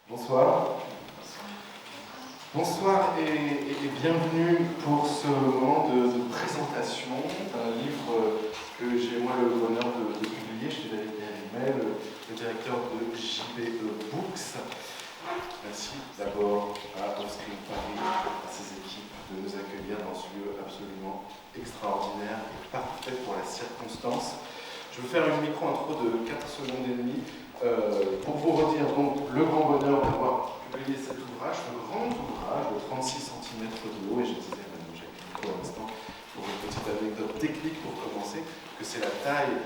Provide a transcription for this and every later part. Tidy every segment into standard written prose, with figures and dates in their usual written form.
Bonsoir. Bonsoir et bienvenue pour ce moment de présentation d'un livre que j'ai moi le bonheur de publier. Je suis David Mérimel, le directeur de JBE Books. Merci d'abord à Offscreen Paris, à ses équipes de nous accueillir dans ce lieu absolument extraordinaire et parfait pour la circonstance. Je vais faire une micro-intro de 4 secondes et demie pour vous redire donc le grand bonheur d'avoir publié cet ouvrage, ce grand ouvrage de 36 cm de haut, et je disais à Madame Jacqueline pour l'instant, pour une petite anecdote technique pour commencer, que c'est la taille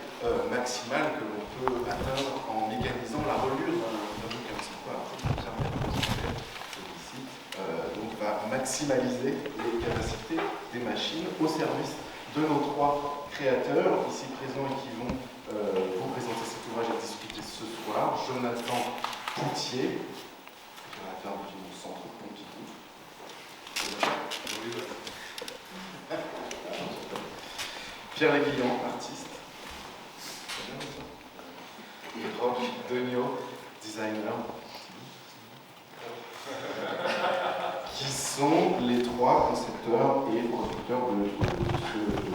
maximale que l'on peut atteindre en mécanisant la reliure d'un bouquin. C'est quoi celui-ci donc va maximaliser les capacités des machines au service de nos 3 créateurs ici présents et qui vont vous présenter cet ouvrage et discuter ce soir. Jonathan Poutier, créateur du Centre Pompidou. Pierre Léguillon, artiste. Et Roch Degnaud, designer. Qui sont les 3 concepteurs et producteurs de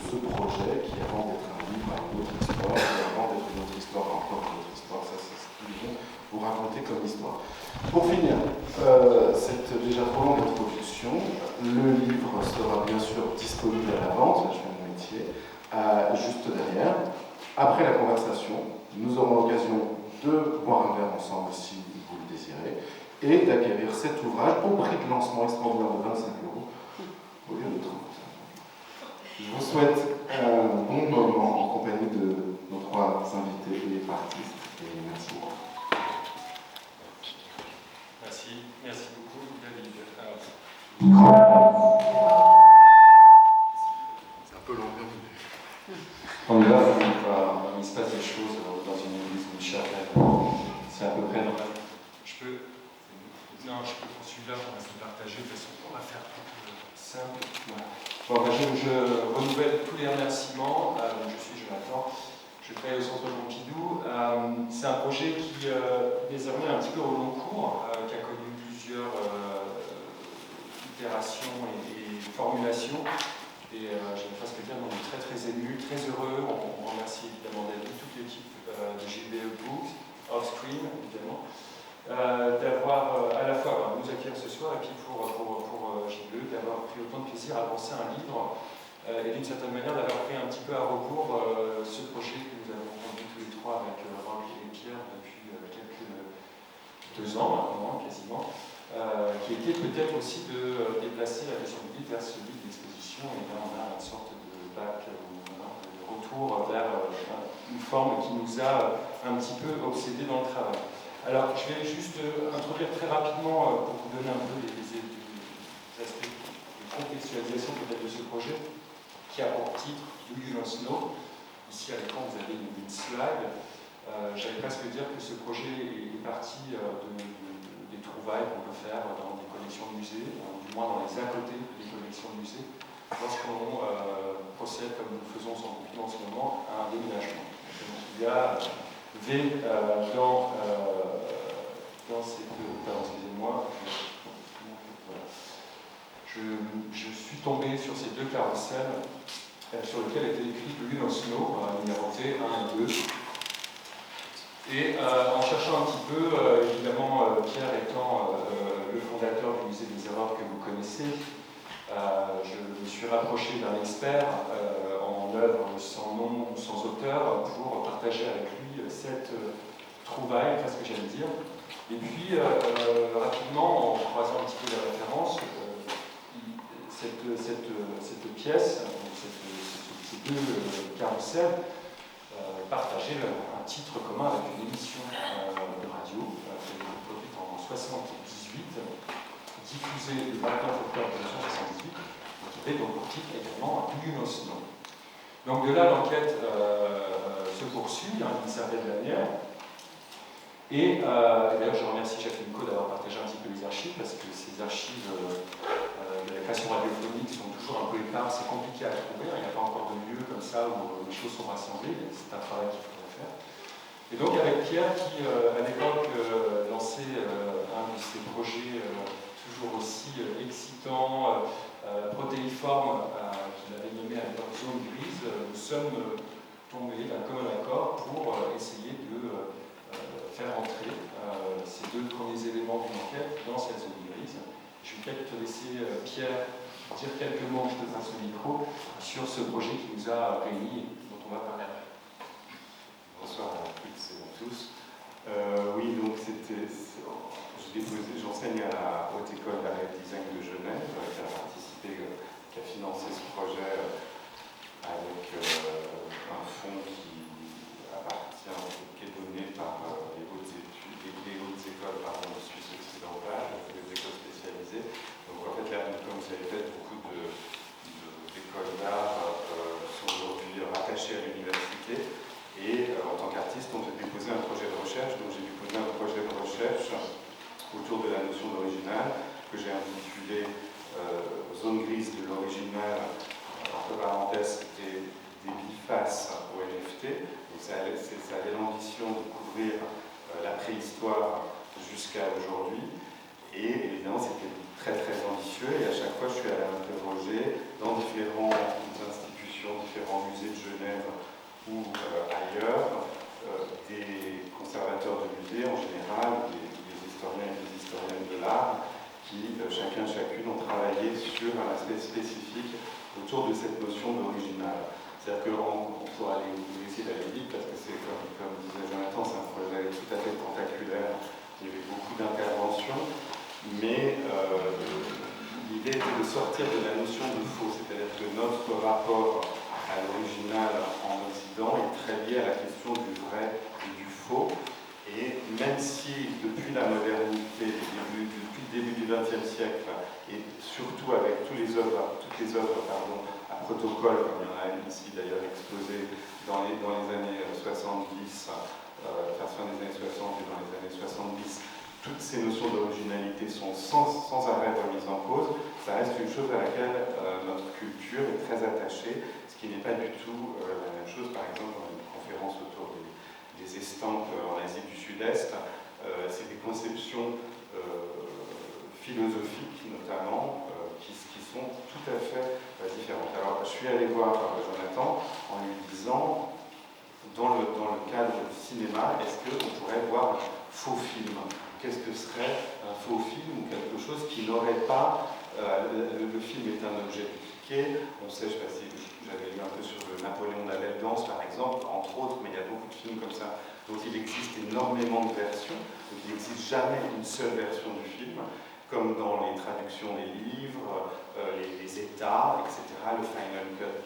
ce projet qui, avant d'être un livre, a une autre histoire, et avant d'être une autre histoire, encore une autre histoire. Ça, c'est ce qu'ils vont vous raconter comme histoire. Pour finir, cette déjà trop longue introduction, le livre sera bien sûr disponible à la vente, là je fais mon métier, juste derrière. Après la conversation, nous aurons l'occasion de boire un verre ensemble si vous le désirez, et d'acquérir cet ouvrage au prix de lancement extraordinaire de 25 € au lieu de 30. Je vous souhaite un bon moment en compagnie de nos 3 invités et artistes, et merci beaucoup. Merci beaucoup, David. C'est un peu l'ambiance. On est là, il se passe des choses dans une église ou une chapelle. C'est à peu près normal. Je peux pour celui-là, on va se partager de façon qu'on va faire tout simple. Voilà. Bon, je renouvelle tous les remerciements. Je suis Jonathan, je travaille au Centre Pompidou. C'est un projet qui désormais un petit peu au long cours, qui a connu plusieurs itérations et formulations. Et j'ai presque dire qu'on est très très émus, très heureux. On remercie évidemment David, toute l'équipe de JBE Books, Offscreen évidemment. D'avoir à la fois nous accueillir ce soir et puis pour JBE d'avoir pris autant de plaisir à penser un livre et d'une certaine manière d'avoir pris un petit peu à rebours ce projet que nous avons conduit tous les 3 avec Roch et Pierre depuis quelques 2 ans maintenant quasiment, qui était peut-être aussi de déplacer la question du livre vers celui de l'exposition, et là on a une sorte de bac, de retour vers une forme qui nous a un petit peu obsédés dans le travail. Alors, je vais juste introduire très rapidement, pour vous donner un peu les aspects de contextualisation peut-être de ce projet, qui a pour titre Do You Know. Ici à l'écran, vous avez une slide. J'allais presque dire que ce projet est parti des trouvailles qu'on peut faire dans des collections de musées, du moins dans les à côté des collections de musées, lorsqu'on procède, comme nous le faisons sans doute en ce moment, à un déménagement. Donc, il y a dans ces 2, pardon, excusez-moi, je suis tombé sur ces 2 carrousels sur lesquels était écrit Do You Know, numéroté 1 et 2. Et en cherchant un petit peu, évidemment, Pierre étant le fondateur du musée des erreurs que vous connaissez, je me suis rapproché d'un expert en œuvre sans nom ou sans auteur pour partager avec lui cette trouvaille, presque j'allais dire. Et puis, rapidement, en croisant un petit peu les références, cette pièce, ces 2 carrousels, partageaient un titre commun avec une émission de radio qui a été produite en 1978, diffusée le 29 octobre 1978, qui avait donc pour titre également Do You Know. Donc de là, l'enquête se poursuit, une certaine manière. Et d'ailleurs, je remercie Jacqueline Co d'avoir partagé un petit peu les archives, parce que ces archives de la création radiophonique sont toujours un peu éparses, c'est compliqué à trouver. Il n'y a pas encore de lieu comme ça où les choses sont rassemblées, c'est un travail qu'il faudrait faire. Et donc avec Pierre qui, à l'époque, lançait un de forme qu'il avait nommée à l'époque zone grise, nous sommes tombés d'un commun accord pour essayer de faire entrer ces deux premiers éléments d'une enquête dans cette zone grise. Je vais peut-être te laisser, Pierre, dire quelques mots, je te passe le micro, sur ce projet qui nous a réunis et dont on va parler après. Bonsoir à toutes et à tous. Oui, donc j'enseigne à la Haute École d'Art et Design de Genève, qui a participé, qui a financé ce projet avec un fonds qui appartient, qui est donné par les hautes écoles de Suisse occidentale, des écoles spécialisées. Donc en fait, là, comme vous avez fait, beaucoup d'écoles d'art sont aujourd'hui rattachées à l'université. Et en tant qu'artiste, on peut déposer un projet de recherche. Donc j'ai déposé un projet de recherche autour de la notion d'original que j'ai intitulé Zone grise de l'original, entre parenthèses, des bifaces au NFT. Donc ça avait l'ambition de couvrir la préhistoire jusqu'à aujourd'hui. Et évidemment, c'était très très ambitieux. Et à chaque fois, je suis allé interroger dans différentes institutions, différents musées de Genève ou ailleurs, des conservateurs de musées en général, des historiens et des historiennes de l'art, qui chacune ont travaillé sur un aspect spécifique autour de cette notion d'original. C'est-à-dire qu'on pourra essayer d'aller vite parce que c'est, comme disait Jonathan, c'est un projet tout à fait tentaculaire. Il y avait beaucoup d'interventions, mais l'idée était de sortir de la notion de faux, c'est-à-dire que notre rapport à l'original en Occident est très lié à la question du vrai et du faux. Et même si depuis la modernité, depuis le début du XXe siècle, et surtout avec toutes les œuvres à protocole, comme il y en a ici d'ailleurs exposé dans les années 70, fin des années 60 et dans les années 70, toutes ces notions d'originalité sont sans arrêt remises en cause, ça reste une chose à laquelle notre culture est très attachée, ce qui n'est pas du tout la même chose, par exemple, dans une conférence autour des estampes en Asie du Sud-Est, c'est des conceptions philosophiques notamment qui sont tout à fait différentes. Alors, je suis allé voir Jonathan en lui disant, dans le cadre du cinéma, est-ce qu'on pourrait voir un faux film? Qu'est-ce que serait un faux film ou quelque chose qui n'aurait pas... le film est un objet dupliqué. On sait, je ne sais pas si j'avais lu un peu sur le Napoléon de la Belle Danse, par exemple, entre autres, mais il y a beaucoup de films comme ça. Donc il existe énormément de versions. Donc il n'existe jamais une seule version du film, comme dans les traductions des livres, les états, etc., le final cut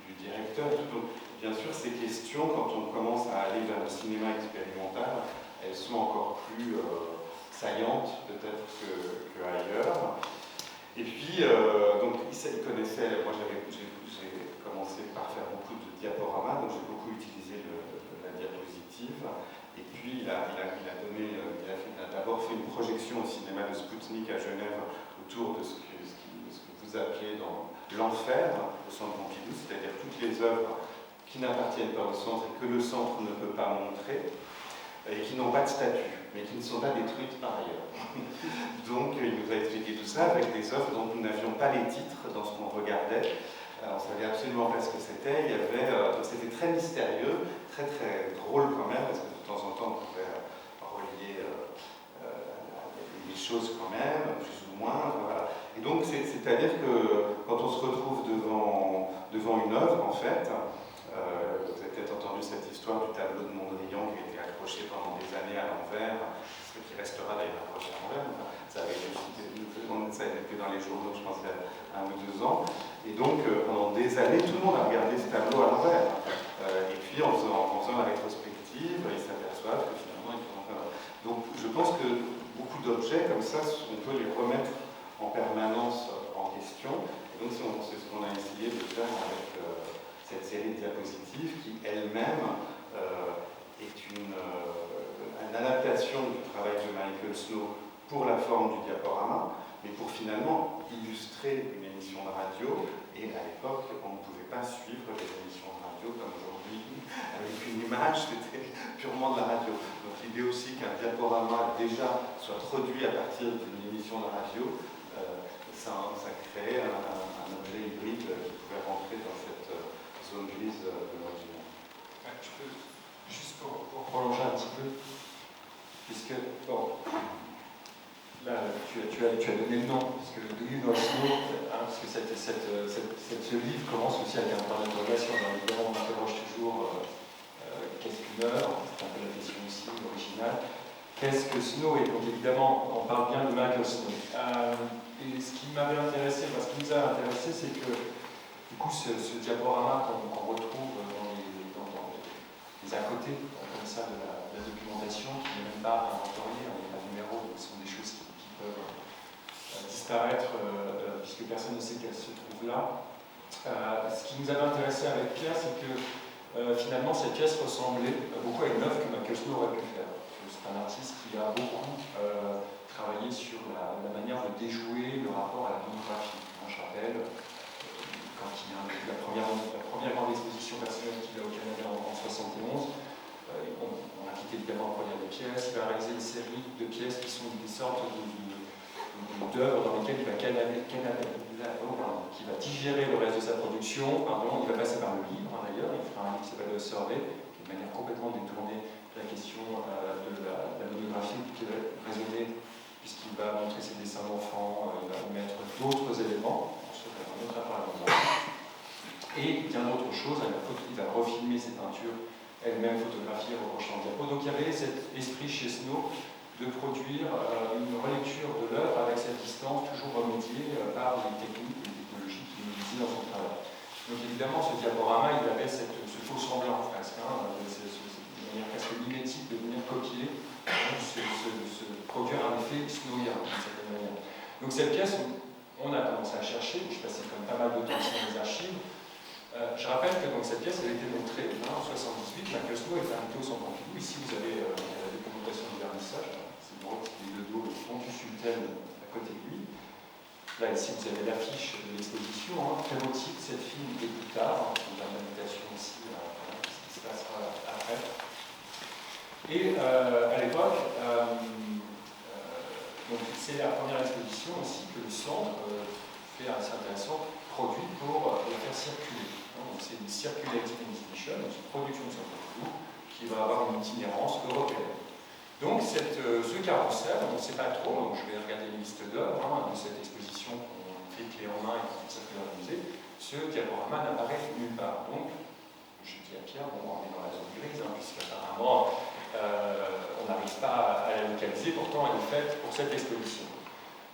du directeur. Donc, bien sûr, ces questions, quand on commence à aller vers le cinéma expérimental, elles sont encore plus saillantes peut-être qu'ailleurs. Et puis, donc, il connaissait, moi j'ai commencé par faire beaucoup de diaporamas, donc j'ai beaucoup utilisé la diapositive. Et puis, il a d'abord fait une projection au cinéma de Spoutnik à Genève autour de ce que vous appelez dans l'enfer au Centre Pompidou, c'est-à-dire toutes les œuvres qui n'appartiennent pas au centre et que le centre ne peut pas montrer, et qui n'ont pas de statut, mais qui ne sont pas détruites par ailleurs. Donc il nous a expliqué tout ça avec des œuvres dont nous n'avions pas les titres dans ce qu'on regardait. On ne savait absolument pas ce que c'était. C'était très mystérieux, très très drôle quand même, parce que de temps en temps on pouvait relier des choses quand même, plus ou moins. Voilà. Et donc c'est-à-dire que quand on se retrouve devant une œuvre, en fait, vous avez peut-être entendu cette histoire du tableau de Mondrian qui a été accroché pendant des années à l'envers, ce qui restera d'ailleurs accroché à l'envers. Ça a été dans les journaux, je pense, il y a 1 ou 2 ans. Et donc, pendant des années, tout le monde a regardé ce tableau à l'envers. Et puis, en faisant la rétrospective, ils s'aperçoivent que finalement, donc, je pense que beaucoup d'objets comme ça, on peut les remettre en permanence en question. Et donc, c'est ce qu'on a essayé de faire avec cette série de diapositives qui, elle-même, est une adaptation du travail de Michael Snow pour la forme du diaporama, mais pour finalement illustrer une émission de radio. Et à l'époque, on ne pouvait pas suivre les émissions de radio comme aujourd'hui, avec une image, c'était purement de la radio. Donc l'idée aussi qu'un diaporama déjà soit produit à partir d'une émission de radio, ça crée un objet hybride qui pouvait rentrer dans cette zone grise de l'original. Je peux, juste pour prolonger un petit peu, puisque, bon, là, tu as donné le nom, parce que Do You Know Snow, parce que ce livre commence aussi avec un point d'interrogation. Évidemment, on interroge toujours qu'est-ce qu'une œuvre, c'est un peu la question aussi originale. Qu'est-ce que Snow? Et donc évidemment, on parle bien de Michael Snow. Et ce qui m'avait intéressé, ce qui nous a intéressé, c'est que du coup, ce diaporama qu'on retrouve dans les à côté, comme ça, de la documentation, qui n'est même pas inventoriée, il n'y a pas de numéro, donc ce sont des choses qui peuvent disparaître puisque personne ne sait qu'elles se trouvent là. Ce qui nous avait intéressé avec Pierre, c'est que finalement, cette pièce ressemblait beaucoup à une œuvre que Michael Snow aurait pu faire. C'est un artiste qui a beaucoup travaillé sur la manière de déjouer le rapport à la monographie. Je rappelle, quand il y a la première grande exposition personnelle qu'il a au Canada en 1971, on a quitté évidemment le première des pièces, il va réaliser une série de pièces qui sont des sortes d'œuvres dans lesquelles il va qui va digérer le reste de sa production. Il va passer par le livre d'ailleurs, il fera un livre qui s'appelle Le Survey, qui est une manière complètement détournée de la question de la monographie qui va résonner, puisqu'il va montrer ses dessins d'enfants, il va mettre d'autres éléments, et bien d'autres choses. Il va refilmer ses peintures, elles-mêmes photographiées, reprochant en diapo. Donc il y avait cet esprit chez Snow de produire une relecture de l'œuvre avec cette distance toujours remédiée par les techniques et les technologies qu'il utilisait dans son travail. Donc évidemment, ce diaporama, il avait ce faux semblant presque, cette manière presque mimétique de venir copier, se produire un effet snowien d'une certaine manière. Donc cette pièce, on a commencé à chercher, je passais quand même pas mal de temps dans les archives. Je rappelle que donc, cette pièce elle a été montrée en 1978, Michael Snow est invité au Centre Pompidou. Ici vous avez la documentation du vernissage, c'est drôle, c'est le dos du sultan à côté de lui. Là ici vous avez l'affiche de l'exposition, très beau titre, cette film et plus tard, donc une invitation aussi à ce qui se passera après. Et à l'époque, c'est la première exposition aussi que le centre fait assez intéressant, produit pour le faire circuler. Donc c'est une circulating exhibition, une production de Centre Pompidou qui va avoir une itinérance européenne. Donc ce carrousel, on ne sait pas trop, donc je vais regarder une liste d'œuvres de cette exposition qu'on fait clé en main et qu'on fait circuler dans le musée. Ce diaporama n'apparaît nulle part. Donc je dis à Pierre, on est dans la zone grise, puisqu'apparemment on n'arrive pas à la localiser, pourtant elle est faite pour cette exposition.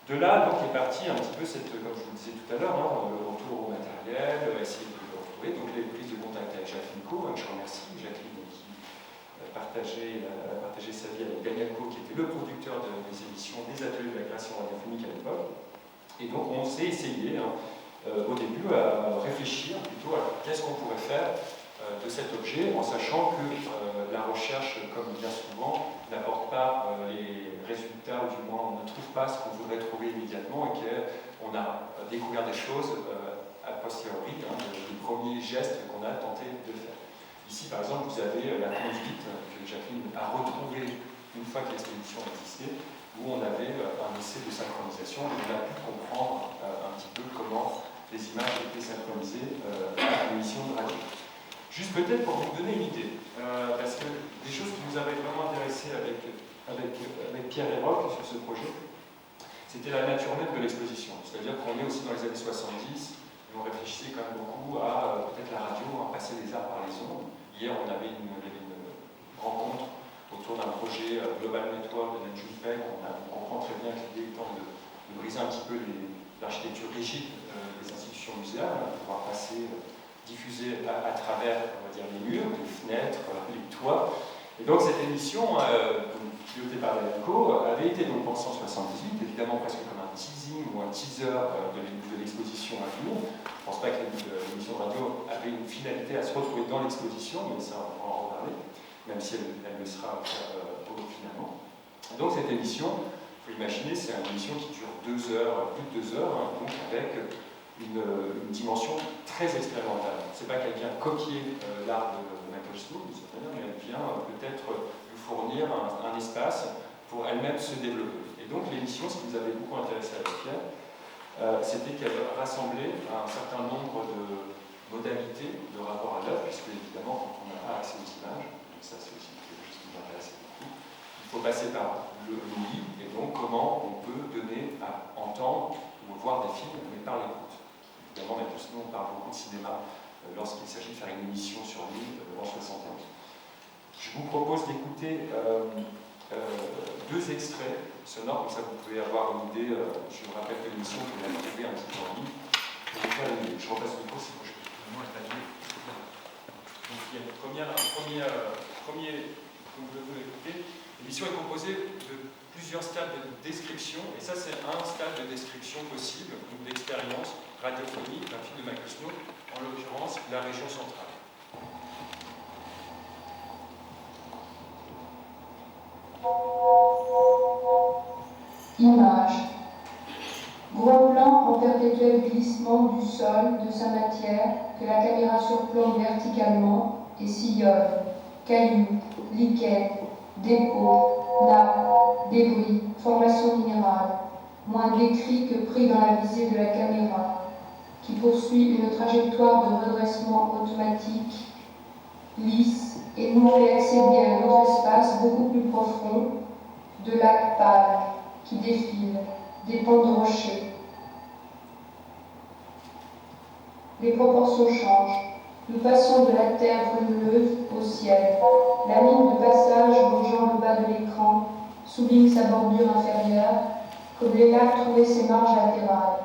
De là, donc, est partie un petit peu comme je vous le disais tout à l'heure, le retour au matériel, essayer de le retrouver. Donc, les prises de contact avec Jacqueline Co, je remercie Jacqueline qui a partagé sa vie avec Daniel Co, qui était le producteur des émissions des ateliers de la création radiophonique à l'époque. Et donc, on s'est essayé, au début, à réfléchir plutôt à qu'est-ce qu'on pourrait faire de cet objet, en sachant que la recherche, comme bien souvent, n'apporte pas les résultats, ou du moins on ne trouve pas ce qu'on voudrait trouver immédiatement, et qu'on a découvert des choses a posteriori, des premiers gestes qu'on a tenté de faire. Ici, par exemple, vous avez la conduite que Jacqueline a retrouvée une fois que l'expédition existait, où on avait un essai de synchronisation, et on a pu comprendre un petit peu comment les images étaient synchronisées à l'émission de radio. Juste peut-être pour vous donner une idée, parce que des choses qui nous avaient vraiment intéressé avec Pierre et Roch sur ce projet, c'était la nature même de l'exposition. C'est-à-dire qu'on est aussi dans les années 70, et on réfléchissait quand même beaucoup à peut-être la radio, à passer les arts par les ondes. Hier, on avait une rencontre autour d'un projet Global Network de Nanjun Peng. On comprend très bien que l'idée étant de briser un petit peu l'architecture rigide des institutions muséales, pouvoir passer diffusée à travers, on va dire, les murs, les fenêtres, les toits. Et donc cette émission, pilotée par Danielco, avait été donc pensée en 1978, évidemment presque comme un teasing ou un teaser de l'exposition à venir. Je ne pense pas que l'émission de radio avait une finalité à se retrouver dans l'exposition, mais ça, on va en reparler, même si elle le sera finalement. Donc cette émission, il faut imaginer, c'est une émission qui dure 2 heures, plus de 2 heures, donc avec une dimension très expérimentale. Ce n'est pas qu'elle vient copier l'art de Michael Snow, mais elle vient peut-être lui fournir un espace pour elle-même se développer. Et donc l'émission, ce qui nous avait beaucoup intéressé avec Pierre, c'était qu'elle rassemblait un certain nombre de modalités de rapport à l'œuvre, puisque évidemment, quand on n'a pas accès aux images, donc ça c'est aussi quelque chose qui m'intéresse beaucoup, il faut passer par l'ouïe, et donc comment on peut donner à entendre ou voir des films, mais par l'écoute. Évidemment, Michael Snow, on parle beaucoup de cinéma lorsqu'il s'agit de faire une émission sur lui en 71. Je vous propose d'écouter deux extraits sonores, comme ça vous pouvez avoir une idée. Je vous rappelle que l'émission, vous l'avez trouvée un petit peu en ligne. Pour vous faire une idée. Je repasse le micro, c'est moi je peux vraiment étaler. Donc il y a comme vous pouvez écouter, l'émission est composée de plusieurs stades de description, et ça c'est un stade de description possible, donc d'expérience radiophonique d'un film de Michael Snow, en l'occurrence la région centrale. Image. Gros plan en perpétuel glissement du sol, de sa matière, que la caméra surplombe verticalement et sillonne. Cailloux, liquets, dépôts, nappes, débris, formations minérales, moins décrits que pris dans la visée de la caméra, qui poursuit une trajectoire de redressement automatique, lisse, et nous fait accéder à un autre espace beaucoup plus profond, de lacs pâles, qui défilent, des pans de rochers. Les proportions changent. Nous passons de la terre brumeuse au ciel. La ligne de passage longeant le bas de l'écran souligne sa bordure inférieure, comme les lacs trouvaient ses marges latérales.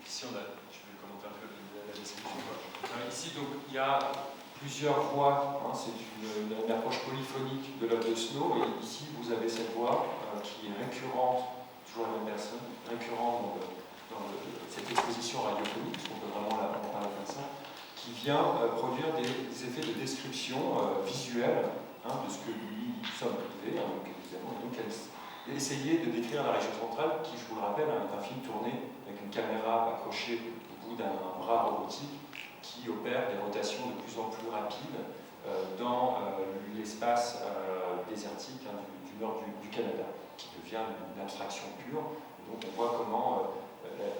Ici, je vais commenter un peu la description. Ici, donc, il y a plusieurs voix. C'est une approche polyphonique de l'œuvre de Snow. Et ici, vous avez cette voix qui est récurrente, toujours la même personne, récurrente dans cette exposition radiophonique, parce qu'on peut vraiment la parler comme ça, qui vient produire des effets de description visuelle de ce que lui sommes privés, donc évidemment, et donc essayer de décrire la région centrale, qui, je vous le rappelle, est un film tourné avec une caméra accrochée au bout d'un bras robotique qui opère des rotations de plus en plus rapides dans l'espace désertique du nord du Canada, qui devient une abstraction pure. Et donc on voit comment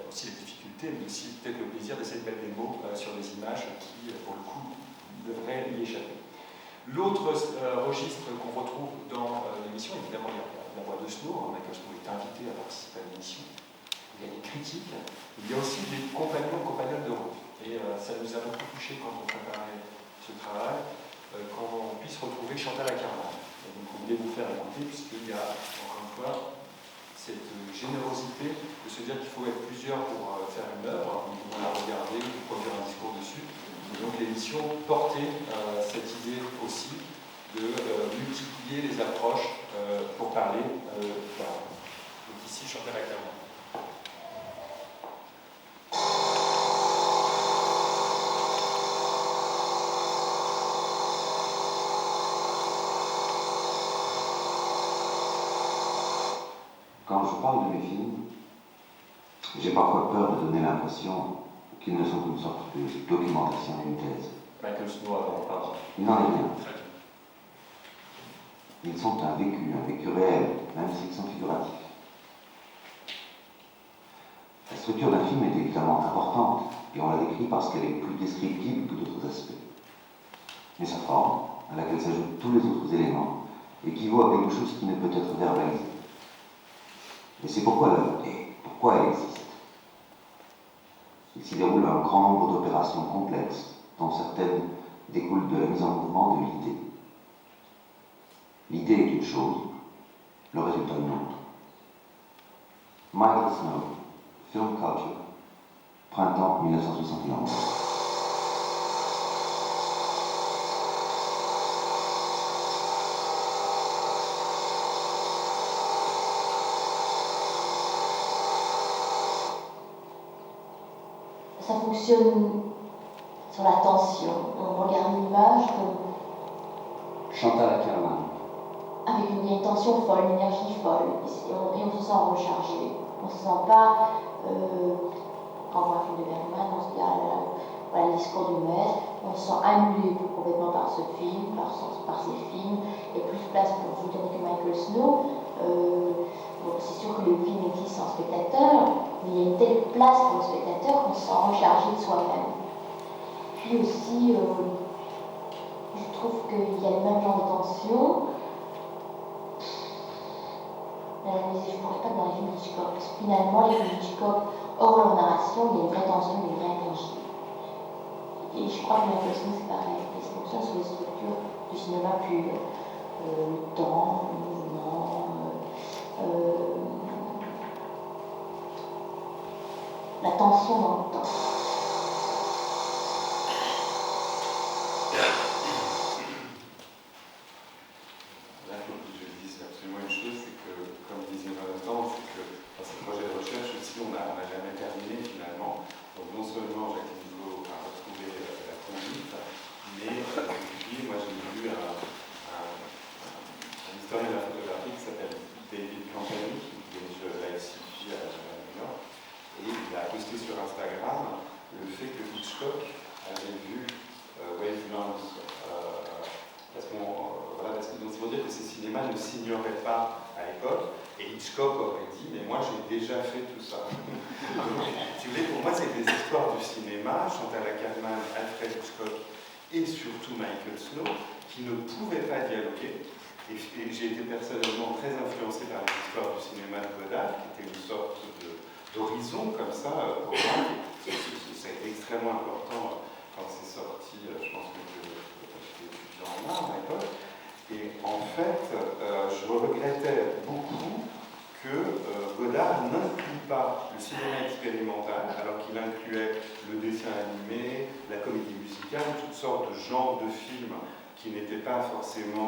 aussi les difficultés, mais aussi peut-être le plaisir d'essayer de mettre des mots sur des images qui, pour le coup, devraient y échapper. L'autre registre qu'on retrouve dans l'émission, évidemment, il y a la voix de Snow. Michael Snow est invité à participer à l'émission. Il y a des critiques. Il y a aussi des compagnons de route. Et ça nous a beaucoup touché quand on préparait ce travail, qu'on puisse retrouver Chantal Akerman. Donc on voulait vous faire écouter, puisqu'il y a, encore une fois, cette générosité de se dire qu'il faut être plusieurs pour faire une œuvre, on la regarder, produire un discours dessus. Et donc l'émission portait cette idée aussi de multiplier les approches pour parler. Voilà. Donc ici, Chantal Akerman. Quand je parle de mes films, j'ai parfois peur de donner l'impression qu'ils ne sont qu'une sorte de documentation d'une thèse. Michael Snow, pardon. Il n'en est rien. Ils sont un vécu réel, même s'ils sont figuratifs. La structure d'un film est évidemment importante, et on la décrit parce qu'elle est plus descriptive que d'autres aspects. Mais sa forme, à laquelle s'ajoutent tous les autres éléments, équivaut à quelque chose qui ne peut être verbalisé. Et c'est pourquoi l'œuvre est, pourquoi elle existe. Il s'y déroule un grand nombre d'opérations complexes, dont certaines découlent de la mise en mouvement de l'idée. L'idée est une chose, le résultat une autre. Michael Snow, Film Culture, printemps 1971. Ça fonctionne sur la tension. On regarde une image Chantal Akerman. avec une tension folle, une énergie folle, et on se sent rechargé. On ne se sent pas, quand on voit un film de Bergman, on se dit ah là là, voilà le discours du maître, on se sent annulé complètement par ce film, par ces films, et plus de place pour vous donner que Michael Snow. Bon, c'est sûr que le film existe sans spectateur, mais il y a une telle place pour le spectateur qu'on se sent rechargé de soi-même. Puis aussi, je trouve qu'il y a le même genre de tension. Je ne pourrais pas dans les films d'Hitchcock, parce que finalement, les films d'Hitchcock, hors leur narration, il y a une vraie tension, une vraie énergie. Et je crois que Michael Snow, c'est pareil. Il fonctionne sur les structures du cinéma pur. Le temps, le mouvement, la tension dans le temps. Là, il faut que je dise absolument une chose, c'est que, comme disait Valentin, c'est que dans ce projet de recherche aussi, on n'a jamais terminé finalement. Donc non seulement Jacques Nico a retrouvé la conduite, mais depuis, moi j'ai lu un historien de la photographie qui s'appelle David Campani, qui dirige l'ICP à New York, et il a posté sur Instagram le fait que Hitchcock avait vu Wavelength, parce que donc, c'est pour dire que ces cinémas ne s'ignoraient pas à l'époque, et Hitchcock aurait dit, mais moi j'ai déjà fait tout ça. Donc, si vous voulez, pour moi c'est des histoires du cinéma, Chantal Akerman, Alfred Hitchcock et surtout Michael Snow, qui ne pouvaient pas dialoguer. Et j'ai été personnellement très influencé par les histoires du cinéma de Godard, qui était une sorte d'horizon comme ça, pour moi. Ça a été extrêmement important quand c'est sorti, je pense que j'étais étudiant en art à l'époque. Et en fait, je regrettais beaucoup que Godard n'inclut pas le cinéma expérimental, alors qu'il incluait le dessin animé, la comédie musicale, toutes sortes de genres de films qui n'étaient pas forcément...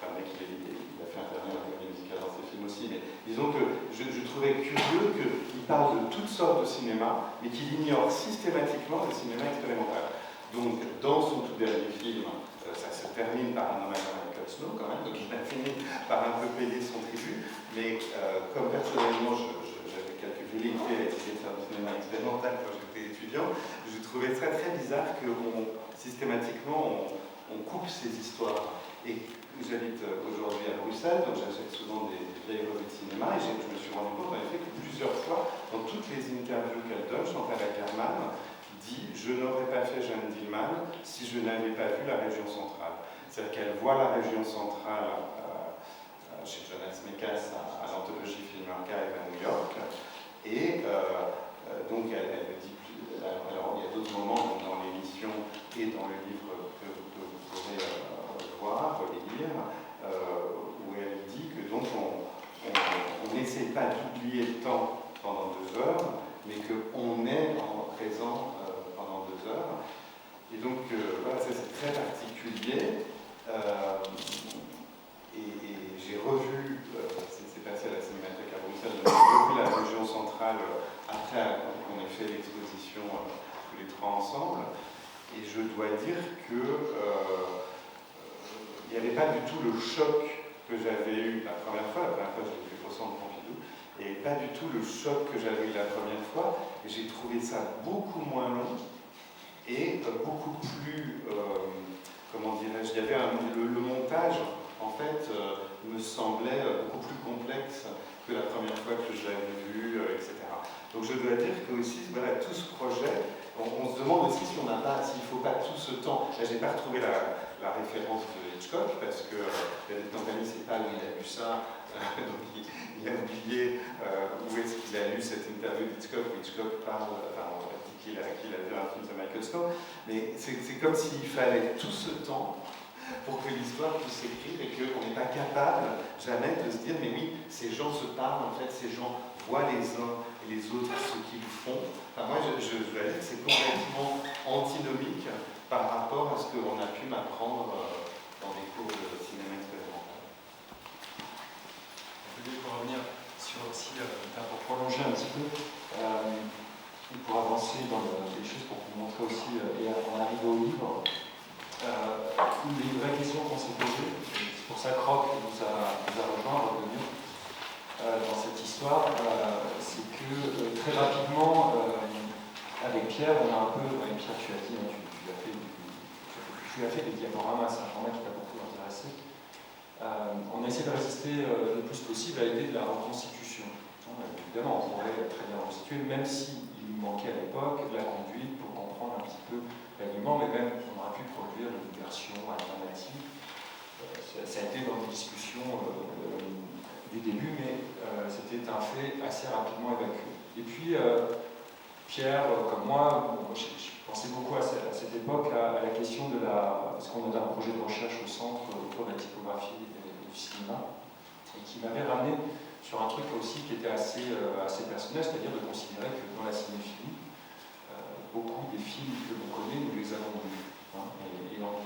mais il a fait intervenir la comédie musicale dans ses films aussi, mais disons que je trouvais curieux qu'il parle de toutes sortes de cinéma, mais qu'il ignore systématiquement le cinéma expérimental. Donc, dans son tout dernier film, ça se termine par un hommage à Michael Snow quand même, donc il a fini par un peu payer son tribut, mais comme personnellement j'avais quelques velléités à essayer de faire du cinéma expérimental quand j'étais étudiant, je trouvais très très bizarre que systématiquement on coupe ces histoires. Et j'habite aujourd'hui à Bruxelles, donc j'achète souvent des vieilles revues de cinéma, et je me suis rendu compte en effet que plusieurs fois, dans toutes les interviews qu'elle donne, Chantal Akerman dit « Je n'aurais pas fait Jeanne Dielman si je n'avais pas vu la région centrale ». C'est-à-dire qu'elle voit la région centrale chez Jonas Mekas à l'anthologie Film Archive à New York, et donc elle dit plus. Alors il y a d'autres moments dans l'émission et dans le livre que vous pourrez voir, lire, où elle dit que donc on n'essaie pas d'oublier le temps pendant 2 heures, mais qu'on est présent pendant 2 heures. Et donc voilà, ça c'est très particulier. Et j'ai revu, c'est passé à la Cinémathèque à Bruxelles, j'ai revu la région centrale après qu'on ait fait l'exposition tous les 3 ensemble. Et je dois dire que il n'y avait pas du tout le choc que j'avais eu la première fois je l'ai vu au Centre Pompidou, et pas du tout le choc que j'avais eu la première fois. Et j'ai trouvé ça beaucoup moins long et beaucoup plus, comment dirais-je, il y avait le montage, en fait, me semblait beaucoup plus complexe que la première fois que je l'avais vu, etc. Donc je dois dire que aussi, voilà, tout ce projet, on se demande aussi s'il ne faut pas tout ce temps. Là, je n'ai pas retrouvé la référence de Hitchcock, parce que David Campani, c'est pas où il a lu ça, donc il a oublié où est-ce qu'il a lu cette interview d'Hitchcock, où Hitchcock parle, on dit qu'il a vu un film de Michael Snow, mais c'est comme s'il fallait tout ce temps pour que l'histoire puisse s'écrire et qu'on n'est pas capable jamais de se dire mais oui, ces gens se parlent, en fait, ces gens voient les uns et les autres ce qu'ils font. Enfin, moi, je dois dire que c'est complètement antinomique par rapport à ce qu'on a pu m'apprendre dans les cours de cinéma expérimental. Peut-être pour revenir sur aussi, pour prolonger un petit peu, pour avancer dans les choses, pour vous montrer aussi, et on arrive au livre, une vraie question qu'on s'est posée, c'est pour ça que Croc nous a rejoint, revenu dans cette histoire. soir, c'est que très rapidement, avec Pierre, on a un peu, Pierre, tu as dit, hein, tu as fait des diaporamas, c'est un format qui t'a beaucoup intéressé. On a essayé de résister le plus possible à l'idée de la reconstitution. Évidemment, on pourrait très bien reconstituer, même s'il nous manquait à l'époque la conduite pour comprendre un petit peu l'alignement, mais même on aurait pu produire une version alternative. Ça a été dans les discussions du début, mais c'était un fait assez rapidement évacué. Et puis, Pierre, comme moi, je pensais beaucoup à cette époque à la question de parce qu'on a un projet de recherche au centre autour de la typographie et du cinéma, et qui m'avait ramené sur un truc aussi qui était assez personnel, c'est-à-dire de considérer que dans la cinéphilie, beaucoup des films que l'on connaît, nous les avons vus. Et donc,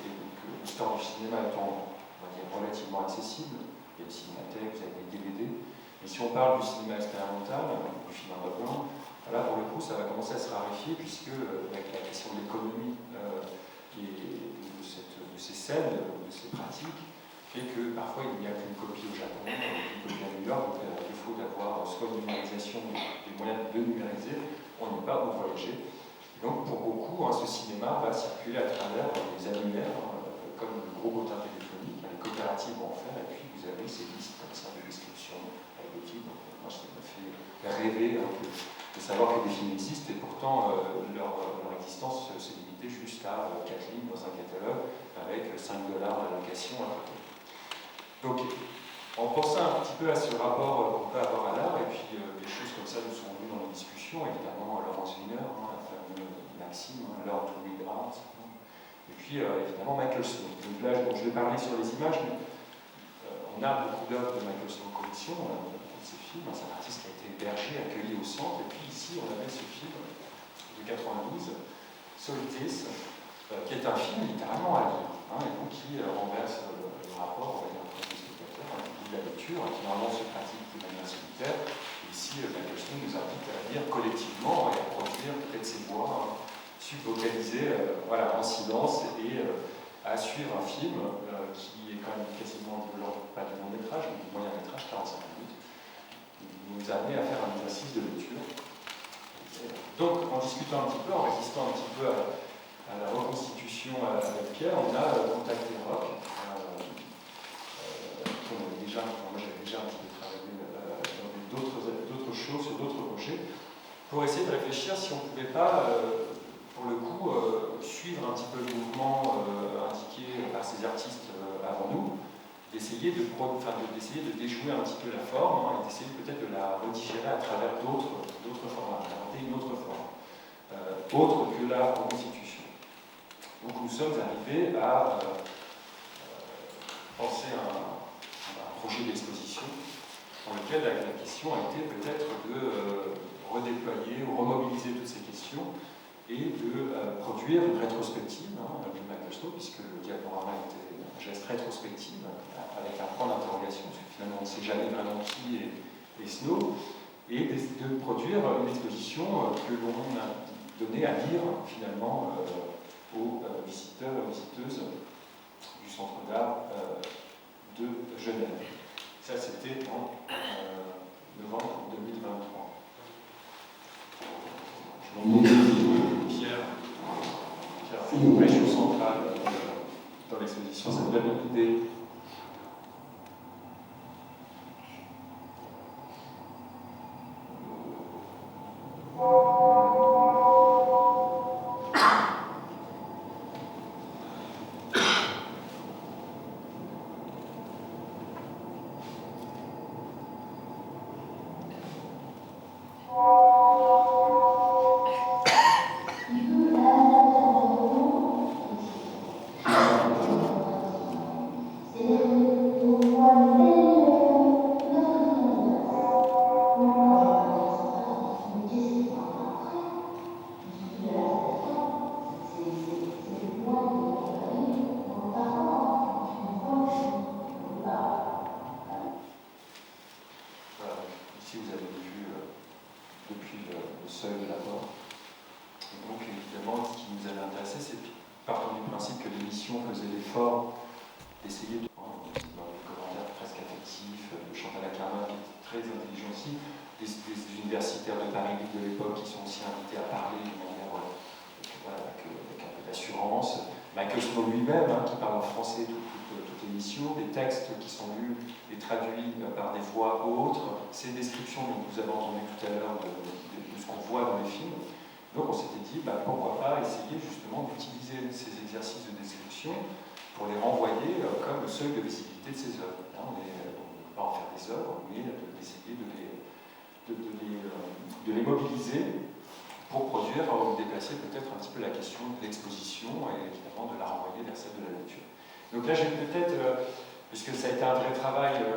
l'histoire du cinéma étant, on va dire, relativement accessible, il y a des cinémathèques, vous avez des DVD, mais si on parle du cinéma expérimental, du film en noir blanc, là, pour le coup, ça va commencer à se raréfier, puisque avec la question de l'économie de ces scènes, de ces pratiques, fait que parfois il n'y a qu'une copie au Japon, une copie à New York, donc à défaut d'avoir soit une numérisation des moyens de numériser, on n'est pas où voyager. Donc pour beaucoup, ce cinéma va circuler à travers les annuaires, comme le gros bottin téléphonique, les coopératives vont en faire, et puis vous avez ces listes comme ça de description avec des films. Moi, ça m'a fait rêver de savoir que des films existent, et pourtant leur existence s'est limitée juste à 4 lignes dans un catalogue avec $5 d'allocation à côté. Donc, en pensant un petit peu à ce rapport qu'on peut avoir à l'art, et puis des choses comme ça nous sont venues dans les discussions, évidemment Laurence Wiener, la fameuse maxime, l'art to read art, et puis évidemment Michael Snow. Donc là, je vais parler sur les images, mais on a beaucoup d'œuvres de Michael Snow en collection, on a beaucoup de ses films, c'est un artiste qui a été hébergé, accueilli au centre, et puis ici on avait ce film de 92, Solitis, qui est un film littéralement à lire, et donc qui renverse le rapport, on va dire, entre les spectateurs, à la lecture, qui normalement se pratique de manière solitaire. Et ici, Michael Snow nous invite à lire collectivement et à produire peut-être ces voix subvocalisées en silence et à suivre un film qui est quand même quasiment de l'ordre, pas du long métrage, mais du moyen métrage, 45 minutes, qui nous a amené à faire un exercice de lecture. Donc, en discutant un petit peu, en résistant un petit peu à la reconstitution avec Pierre, on a contacté Roch, moi j'avais déjà un petit peu travaillé dans d'autres choses, sur d'autres projets, pour essayer de réfléchir si on ne pouvait pas, pour le coup, suivre un petit peu le mouvement indiqué par ces artistes avant nous, d'essayer de déjouer un petit peu la forme, et d'essayer peut-être de la redigérer à travers d'autres formats, d'inventer une autre forme, autre que la reconstitution. Donc nous sommes arrivés à penser à un projet d'exposition dans lequel la question a été peut-être de redéployer ou remobiliser toutes ces questions et de produire une rétrospective de Michael Snow, puisque le diaporama était un geste rétrospectif avec un point d'interrogation, parce que finalement on ne sait jamais vraiment qui est Snow, et de produire une exposition que l'on a donné à lire finalement aux visiteurs et visiteuses du Centre d'art de Genève. Ça, c'était en novembre 2023. Je vous montre Pierre, une région centrale dans l'exposition, ça donne une idée. universitaires de Paris de l'époque qui sont aussi invités à parler de manière avec un peu d'assurance. Michael Snow lui-même, qui parle en français toute l'émission, des textes qui sont lus et traduits par des voix autres, ces descriptions dont vous avez entendu tout à l'heure de ce qu'on voit dans les films. Donc on s'était dit, pourquoi pas essayer justement d'utiliser ces exercices de description pour les renvoyer comme le seuil de visibilité de ces œuvres. On ne peut pas en faire des œuvres, mais d'essayer de les mobiliser pour produire ou déplacer peut-être un petit peu la question de l'exposition et évidemment de la renvoyer vers celle de la lecture. Donc là, j'ai peut-être, puisque ça a été un vrai travail, de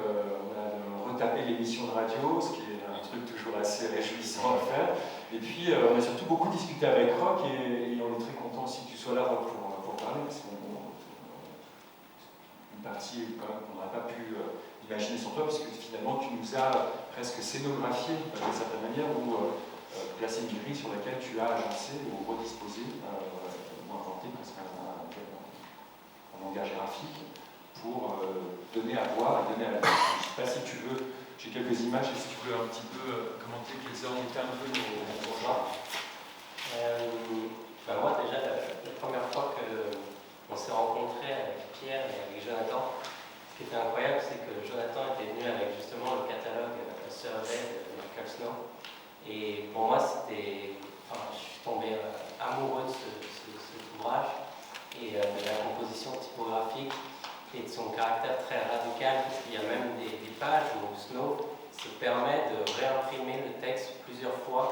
retaper l'émission de radio, ce qui est un truc toujours assez réjouissant à faire. Et puis, on a surtout beaucoup discuté avec Roch et on est très content aussi que tu sois là pour parler, parce qu'on une partie quand même qu'on n'aurait pas pu imaginer sans toi, parce que finalement, tu nous as presque scénographié d'une certaine manière, ou placer une grille sur laquelle tu as agencé ou redisposé ou inventé presque un langage graphique pour donner à voir et donner à la vue. Je ne sais pas si tu veux, j'ai quelques images, et si tu veux un petit peu commenter quels en étaient un peu nos genres. Moi déjà, la première fois qu'on s'est rencontrés avec Pierre et avec Jonathan, ce qui était incroyable, c'est que Jonathan était venu avec justement le catalogue Survey de Michael Snow. Et pour moi, je suis tombé amoureux de cet ouvrage et de la composition typographique et de son caractère très radical, parce qu'il y a même des pages où Snow se permet de réimprimer le texte plusieurs fois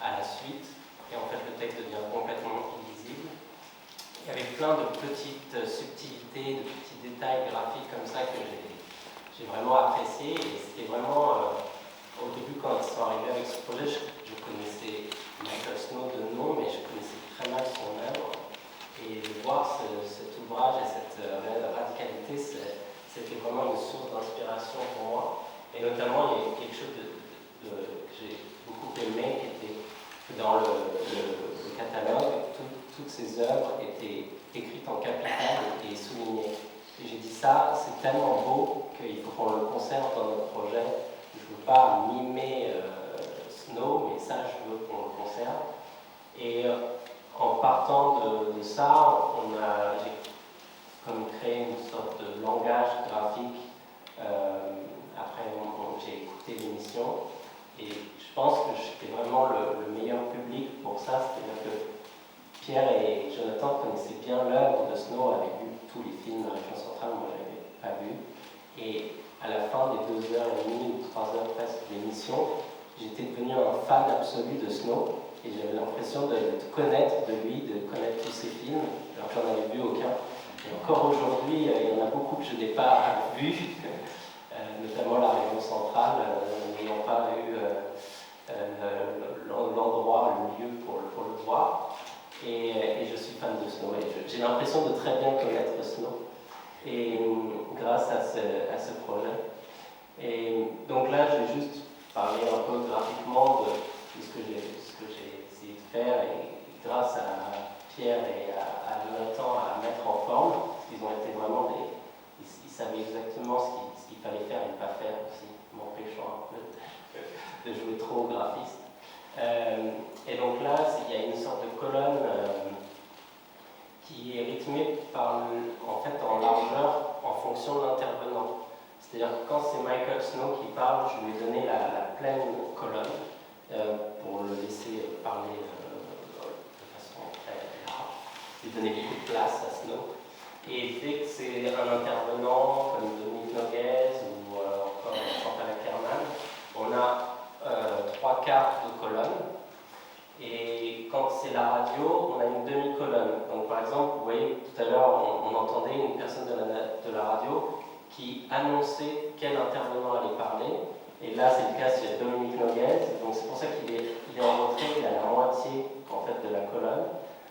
à la suite, et en fait le texte devient complètement illisible. Et avec plein de petites subtilités, de petits détails graphiques comme ça que j'ai vraiment apprécié, et c'était vraiment... Au début, quand ils sont arrivés avec ce projet, je connaissais Michael Snow de nom, mais je connaissais très mal son œuvre. Et de voir cet ouvrage et cette radicalité, c'était vraiment une source d'inspiration pour moi. Et notamment, il y a quelque chose que j'ai beaucoup aimé, qui était que dans le catalogue, toutes ces œuvres étaient écrites en capital et soulignées. Et j'ai dit ça, c'est tellement beau qu'il faut qu'on le conserve dans notre projet. Je ne veux pas mimer Snow, mais ça, je veux qu'on le conserve. Et en partant de ça, j'ai comme créé une sorte de langage graphique. Après, j'ai écouté l'émission et je pense que j'étais vraiment le meilleur public pour ça. C'est-à-dire que Pierre et Jonathan connaissaient bien l'œuvre de Snow, avaient vu tous les films de la région centrale, moi je ne l'avais pas vu. Et à la fin des 2h30 ou 3h presque d'émission, j'étais devenu un fan absolu de Snow et j'avais l'impression de connaître de lui, de connaître tous ses films, alors que j'en avais vu aucun. Et encore aujourd'hui, il y en a beaucoup que je n'ai pas vus, notamment la région centrale, n'ayant pas eu l'endroit, le lieu pour le voir. Et je suis fan de Snow et j'ai l'impression de très bien connaître Snow. Et grâce à ce projet. Et donc là, je vais juste parler un peu graphiquement de ce que j'ai essayé de faire, et grâce à Pierre et à Jonathan à mettre en forme, parce qu'ils ont été vraiment ils savaient exactement ce qu'il fallait faire et ne pas faire aussi, m'empêchant un peu de jouer trop au graphiste. Et donc là, il y a une sorte de colonne qui est rythmé en largeur en fonction de l'intervenant. C'est-à-dire que quand c'est Michael Snow qui parle, je lui ai donné la pleine colonne pour le laisser parler de façon très large. J'ai donné beaucoup de place à Snow. Et dès que c'est un intervenant comme Dominique Noguez ou encore Chantal Ackerman, on a 3/4 de colonne. Et quand c'est la radio, on a une demi-colonne. Donc par exemple, vous voyez, tout à l'heure, on entendait une personne de la radio qui annonçait quel intervenant allait parler. Et là, c'est le cas sur Dominique Noguez. Donc c'est pour ça qu'il est en retrait, il a la moitié en fait, de la colonne.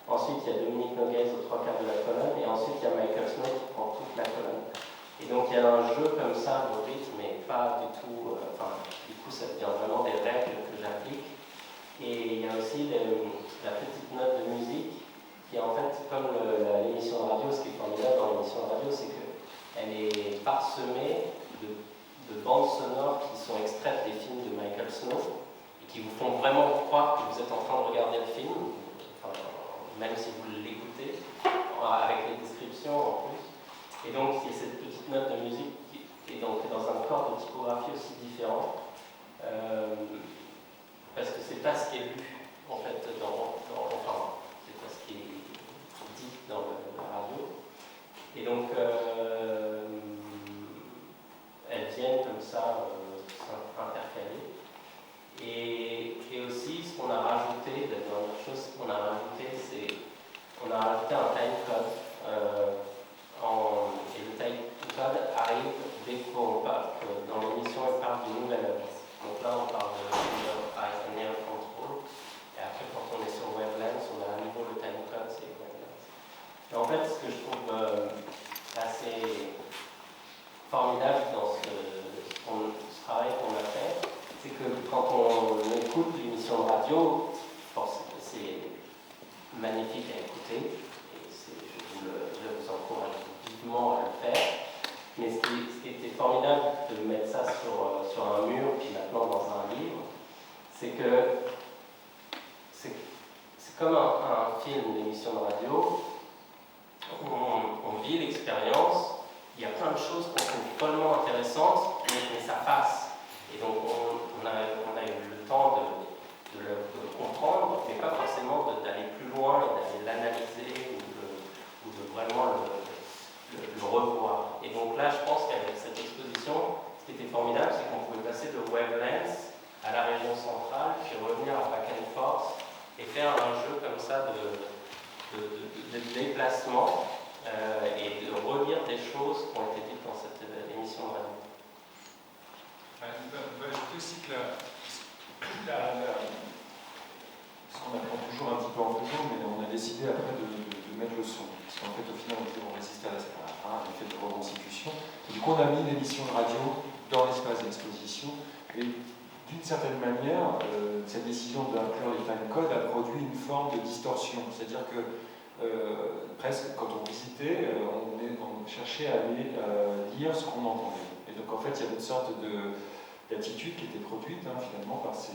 Ensuite, il y a Dominique Noguez aux 3/4 de la colonne. Et ensuite, il y a Michael Snow qui prend toute la colonne. Et donc il y a un jeu comme ça de rythme, mais pas du tout... du coup, ça devient vraiment des règles que j'applique. Et il y a aussi la petite note de musique qui est en fait comme l'émission de radio. Ce qui est formidable dans l'émission de radio, c'est qu'elle est parsemée de bandes sonores qui sont extraites des films de Michael Snow et qui vous font vraiment croire que vous êtes en train de regarder le film, enfin, même si vous l'écoutez, avec les descriptions en plus. Et donc il y a cette petite note de musique qui est donc dans un corps de typographie aussi différent, parce que c'est pas ce qui est lu en fait enfin c'est pas ce qui est dit dans la radio. Et donc elles viennent comme ça intercalées. Et aussi ce qu'on a rajouté, la dernière chose qu'on a rajouté, c'est qu'on a rajouté un timecode. Et le timecode arrive dès qu'on parle, dans l'émission on parle d'une nouvelle œuvre. Donc là on parle de Eyes and Ear Control, et après quand on est sur Wavelengths, on a à nouveau le timecode, c'est Wavelengths. Et en fait ce que je trouve assez formidable dans ce travail qu'on a fait, c'est que quand on écoute l'émission de radio, c'est magnifique à écouter, et je vous encourage vivement à le faire. Mais ce qui était formidable de mettre ça sur un mur, puis maintenant dans un livre, c'est que c'est comme un film d'émission de radio, où on vit l'expérience, il y a plein de choses qu'on trouve follement intéressantes, mais ça passe. Et donc on a eu le temps de le comprendre, mais pas forcément d'aller plus loin et d'aller l'analyser ou de vraiment le revoir. Et donc là, je pense qu'avec cette exposition, ce qui était formidable, c'est qu'on pouvait passer de Wavelengths à la région centrale, puis revenir à Back and Forth et faire un jeu comme ça de déplacement et de relire des choses qui ont été dites dans cette émission de radio. On va ajouter aussi que parce qu'on apprend toujours un petit peu en faisant, mais on a décidé après de mettre le son. Parce qu'en fait, au final, on résistait à l'effet de reconstitution. Et du coup, on a mis l'émission de radio dans l'espace d'exposition. Et d'une certaine manière, cette décision d'inclure les timecodes a produit une forme de distorsion. C'est-à-dire que presque, quand on visitait, on cherchait à aller lire ce qu'on entendait. Et donc, en fait, il y avait une sorte d'attitude qui était produite finalement par ces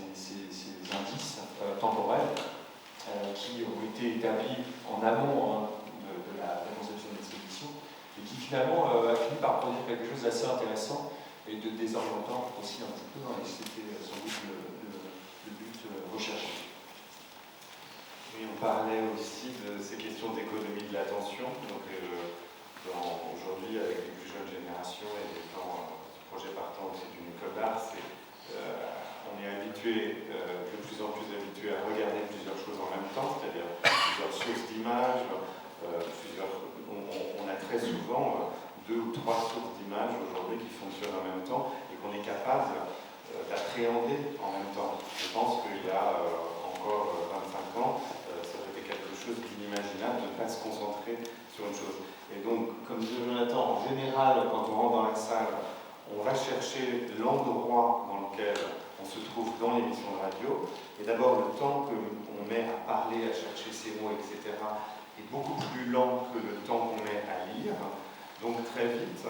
indices temporels qui ont été établis en amont de la conception de l'expédition et qui finalement a fini par produire quelque chose d'assez intéressant et de désorientant aussi un petit peu, et c'était sans doute le but recherché. Oui, on parlait aussi de ces questions d'économie de l'attention. Donc aujourd'hui, avec les plus jeunes générations et étant projet partant aussi d'une école d'art, on est habitué, de plus en plus habitué à regarder plusieurs choses en même temps, c'est-à-dire plusieurs sources d'images, on a très souvent 2 ou 3 sources d'images aujourd'hui qui fonctionnent en même temps et qu'on est capable d'appréhender en même temps. Je pense qu'il y a encore 25 ans, ça aurait été quelque chose d'inimaginable de ne pas se concentrer sur une chose. Et donc, comme disait Jonathan, en général, quand on rentre dans la salle, on va chercher l'endroit dans lequel on se trouve dans l'émission de radio. Et d'abord, le temps qu'on met à parler, à chercher ses mots, etc., est beaucoup plus lent que le temps qu'on met à lire. Donc très vite,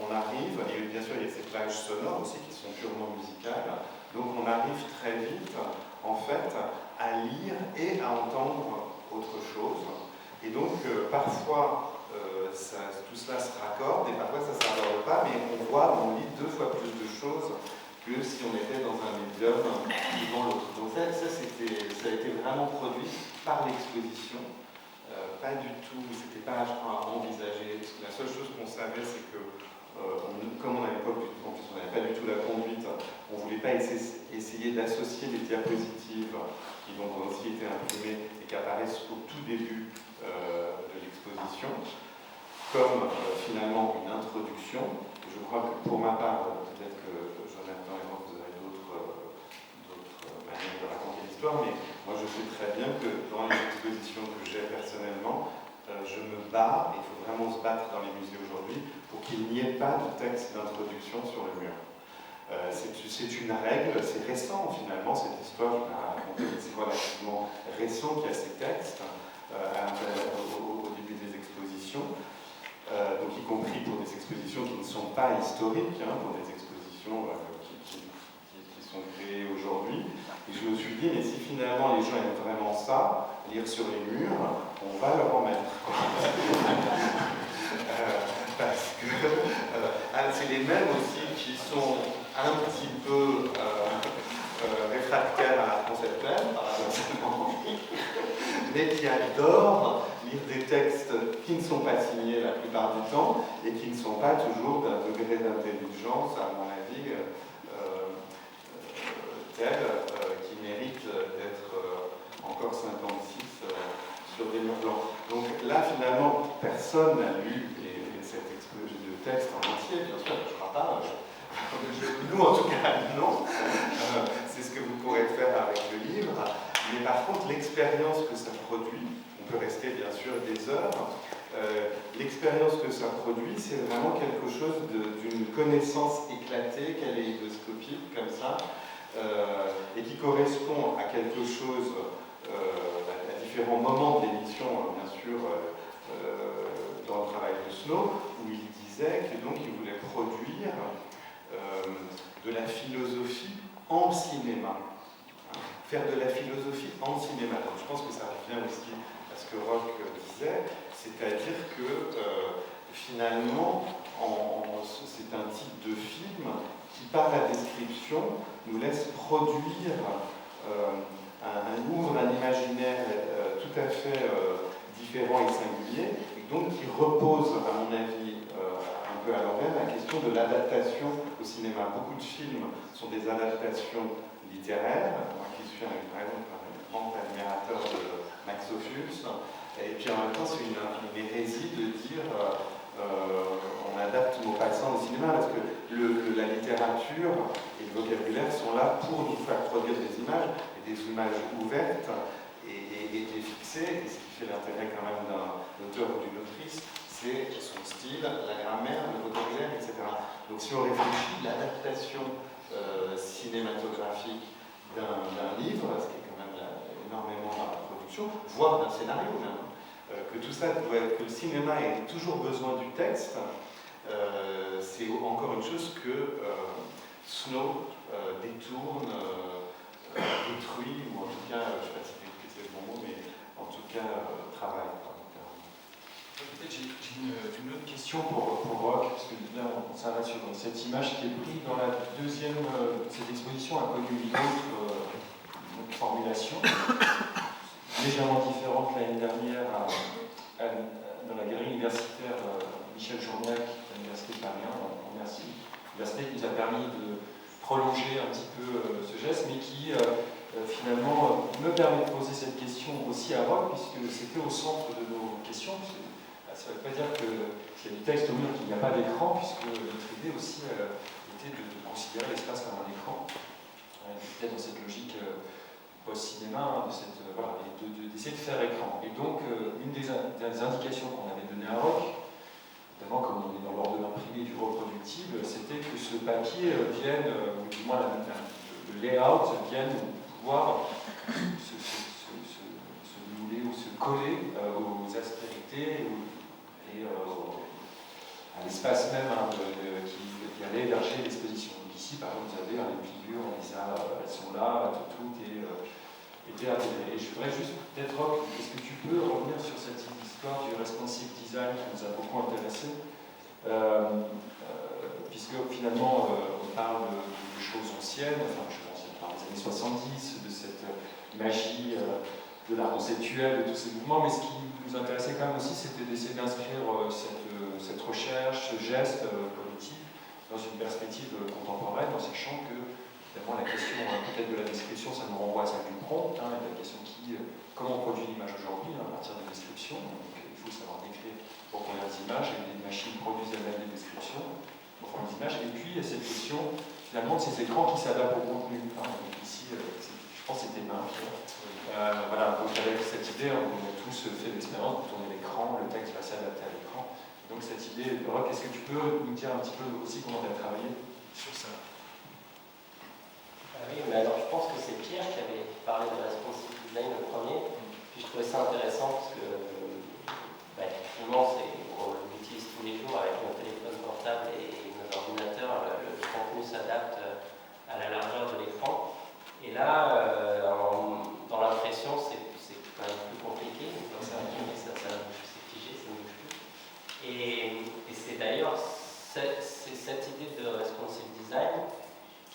on arrive, et bien sûr il y a ces plages sonores aussi qui sont purement musicales, donc on arrive très vite, en fait, à lire et à entendre autre chose. Et donc parfois, tout cela se raccorde et parfois ça ne se raccorde pas, mais on voit, on lit 2 fois plus de choses que si on était dans un médium devant l'autre. Donc ça a été vraiment produit par l'exposition, pas du tout, c'était pas envisagé. Parce que la seule chose qu'on savait, c'est que, comme à l'époque, en plus on n'avait pas du tout la conduite, on ne voulait pas essayer d'associer les diapositives qui donc ont aussi été imprimées et qui apparaissent au tout début de l'exposition, comme finalement une introduction. Je crois que pour ma part, peut-être que Jonathan et moi, vous avez d'autres manières de raconter l'histoire, mais moi je sais très bien que dans les expositions que j'ai personnellement, je me bats, et il faut vraiment se battre dans les musées aujourd'hui, pour qu'il n'y ait pas de texte d'introduction sur le mur. C'est une règle, c'est récent finalement, cette histoire, je vais la raconter, c'est relativement récent qu'il y a ces textes au début des expositions. Donc y compris pour des expositions qui ne sont pas historiques, pour des expositions éditions qui sont créées aujourd'hui. Et je me suis dit, mais si finalement les gens aiment vraiment ça, lire sur les murs, on va leur en mettre. Parce que c'est les mêmes aussi qui sont un petit peu réfractaires à l'art conceptuel, paradoxalement, mais qui adorent lire des textes qui ne sont pas signés la plupart du temps et qui ne sont pas toujours d'un degré d'intelligence, à mon avis, tel qui mérite d'être encore 56 sur des murs blancs. Donc là, finalement, personne n'a lu cette explosion de texte en entier, bien sûr, je ne crois pas. Nous, en tout cas, non. C'est ce que vous pourrez faire avec le livre. Mais par contre, l'expérience que ça produit, on peut rester bien sûr des heures, l'expérience que ça produit, c'est vraiment quelque chose d'une connaissance éclatée, kaléidoscopique, comme ça, et qui correspond à quelque chose, à différents moments de l'émission, bien sûr, dans le travail de Snow, où il disait que donc il voulait produire de la philosophie en cinéma. Faire de la philosophie en cinéma. Donc, je pense que ça revient aussi à ce que Roch disait, c'est-à-dire que finalement, c'est un type de film qui, par la description, nous laisse produire, ouvre un imaginaire tout à fait différent et singulier, et donc qui repose, à mon avis, un peu à l'envers, la question de l'adaptation au cinéma. Beaucoup de films sont des adaptations littéraires. Moi qui suis par exemple un grand admirateur de Max Ophuls, et puis en même temps c'est une hérésie de dire on adapte nos passants au cinéma, parce que la littérature et le vocabulaire sont là pour nous faire produire des images, et des images ouvertes et fixées, et ce qui fait l'intérêt quand même d'un auteur ou d'une autrice, c'est son style, la grammaire, le vocabulaire, etc. Donc si on réfléchit, l'adaptation cinématographique d'un livre, ce qui est quand même énormément dans la production, voire d'un scénario même, que tout ça doit être, que le cinéma ait toujours besoin du texte, c'est encore une chose que Snow détourne, détruit, ou en tout cas, je ne sais pas si c'est le bon mot, mais en tout cas travaille. Peut-être j'ai une autre question pour Roch, parce que là on s'arrête sur cette image qui est prise dans la deuxième, cette exposition a connu une autre formulation, légèrement différente l'année dernière dans la galerie universitaire Michel Journiac, à l'Université de Paris 1, en Merci. L'université qui nous a permis de prolonger un petit peu ce geste, mais qui finalement me permet de poser cette question aussi à Roch, puisque c'était au centre de nos questions. Ça ne veut pas dire qu'il y a du texte au mur qu'il n'y a pas d'écran, puisque notre idée aussi était de considérer l'espace comme un écran. Peut-être dans cette logique post-cinéma, d'essayer de faire écran. Et donc, une des indications qu'on avait données à Roch, notamment comme on est dans l'ordre de l'imprimé du reproductible, c'était que ce papier vienne, ou du moins le layout vienne pouvoir se mouler ou se coller aux aspérités et à l'espace même qui allait héberger l'exposition. Donc ici, par exemple, vous avez les figures, elles sont là, tout est intégré. Et je voudrais juste, peut-être, Roch, est-ce que tu peux revenir sur cette histoire du responsive design qui nous a beaucoup intéressés, puisque finalement, on parle de choses anciennes, enfin, je pense par les années 70, de cette magie de l'art conceptuel, de tous ces mouvements, mais ce qui nous intéressait quand même aussi, c'était d'essayer d'inscrire cette recherche, ce geste politique dans une perspective contemporaine, en sachant que évidemment la question peut-être de la description, ça nous renvoie à celle du prompt, la question comment on produit l'image aujourd'hui à partir de descriptions. Donc il faut savoir décrire pour combien d'images, et les machines produisent elles-mêmes des descriptions pour combien d'images, et puis il y a cette question finalement de ces écrans qui s'adaptent au contenu. Donc ici, je pense que c'était Marc. Voilà, donc avec cette idée, on a tous fait l'expérience de tourner l'écran, le texte va s'adapter à l'écran. Donc cette idée, Roch, est-ce que tu peux nous dire un petit peu aussi comment tu as travaillé sur ça? Oui, mais alors je pense que c'est Pierre qui avait parlé de responsive design le premier, puis je trouvais ça intéressant parce que effectivement on l'utilise tous les jours avec nos téléphones portables et nos ordinateurs, le contenu s'adapte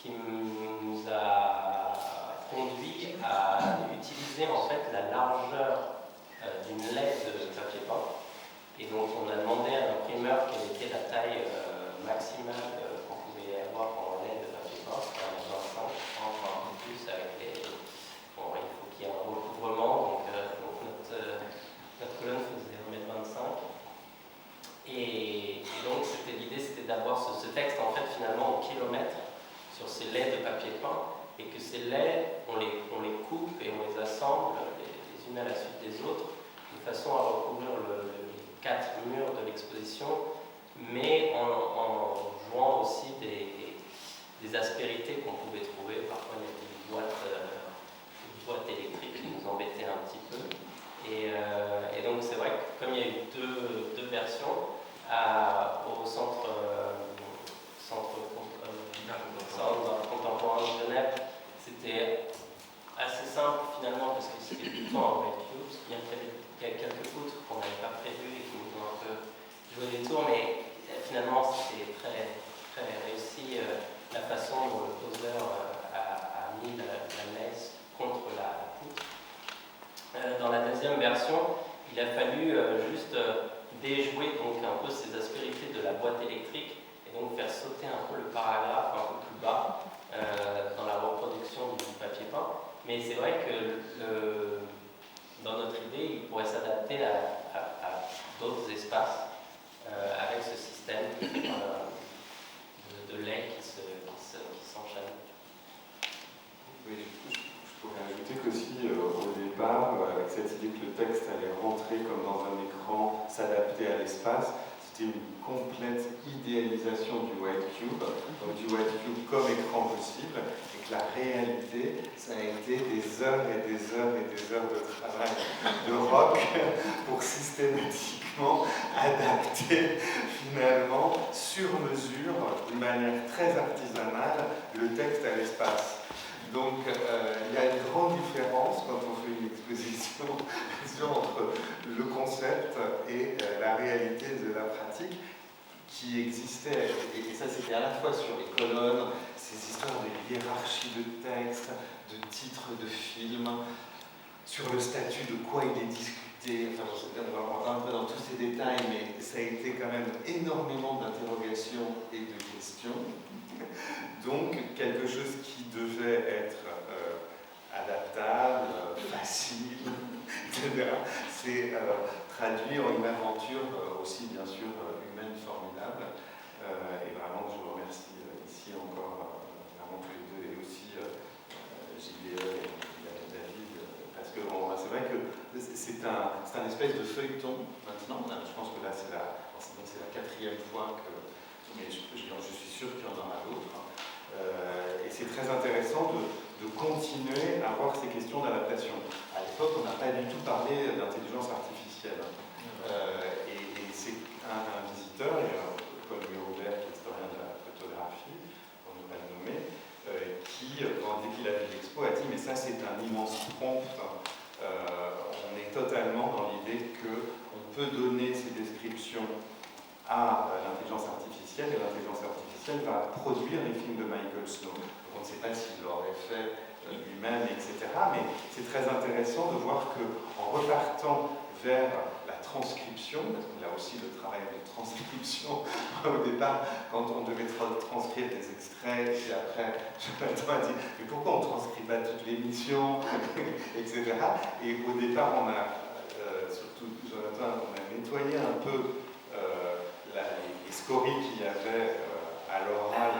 qui nous a conduit à utiliser en fait la largeur d'une laie de papier peint. Et donc on a demandé à l'imprimeur quelle était la taille maximale qu'on pouvait avoir en laie de papier peint, c'était 1,25 m, enfin en plus avec les... Bon, il faut qu'il y ait un recouvrement, donc notre colonne faisait 1,25 m. Et donc l'idée c'était d'avoir ce texte en fait finalement au kilomètre sur ces laits de papier peint, et que ces laits, on les coupe et on les assemble les unes à la suite des autres, de façon à recouvrir les 4 murs de l'exposition, mais en jouant aussi des aspérités qu'on pouvait trouver. Parfois il y avait une boîte électrique qui nous embêtait un petit peu. Et donc c'est vrai que comme il y a eu deux versions, au centre contemporain de Genève, c'était assez simple finalement parce que c'était plutôt en white cube, bien qu'il y avait quelques poutres qu'on n'avait pas prévues et qui nous ont un peu joué des tours, mais finalement c'était très, très réussi la façon dont le poseur a mis la laisse contre la poutre. Dans la deuxième version, il a fallu juste déjouer donc un peu ces aspérités de la boîte électrique et donc faire sauter un peu le paragraphe un peu plus bas dans la reproduction du papier peint. Mais c'est vrai que dans notre idée, il pourrait s'adapter à d'autres espaces avec ce système de lait qui s'enchaîne. Oui, je pourrais ajouter qu'aussi au départ, avec cette idée que le texte allait rentrer comme dans un écran, s'adapter à l'espace, c'était une complète idéalisation du white cube, donc du white cube comme écran possible, et que la réalité, ça a été des heures et des heures et des heures de travail de rock pour systématiquement adapter finalement sur mesure, de manière très artisanale, le texte à l'espace. Donc il y a une grande différence quand on fait une exposition entre le concept et la réalité de la pratique qui existait. Et ça, c'était à la fois sur les colonnes, ces histoires de hiérarchie de textes, de titres de films, sur le statut de quoi il est discuté. Enfin, on va rentrer un peu dans tous ces détails, mais ça a été quand même énormément d'interrogations et de questions. Donc, quelque chose qui devait être adaptable, facile, etc., c'est traduit en une aventure aussi, bien sûr, humaine formidable. Et vraiment, je vous remercie ici encore, vraiment tous les deux, et aussi JBE et David, parce que c'est vrai que c'est un espèce de feuilleton maintenant. Je pense que là, c'est la 4e fois que. Mais je suis sûr qu'il y en aura d'autres. Et c'est très intéressant de continuer à voir ces questions d'adaptation. À l'époque, on n'a pas du tout parlé d'intelligence artificielle. Et c'est un visiteur, Paul Louis-Robert, qui est historien de la photographie, pour ne pas le nommer, qui, dès qu'il a vu l'expo, a dit « mais ça, c'est un immense prompt ». On est totalement dans l'idée qu'on peut donner ces descriptions à l'intelligence artificielle, et l'intelligence artificielle va produire les films de Michael Snow. Donc on ne sait pas s'il l'aurait fait lui-même, etc. Mais c'est très intéressant de voir qu'en repartant vers la transcription, parce qu'il y a aussi le travail de transcription au départ, quand on devait transcrire des extraits, et après, Jonathan a dit « mais pourquoi on ne transcrit pas toute l'émission ?» etc. Et au départ, on a, surtout Jonathan, on a nettoyé un peu les scories qu'il y avait à l'oral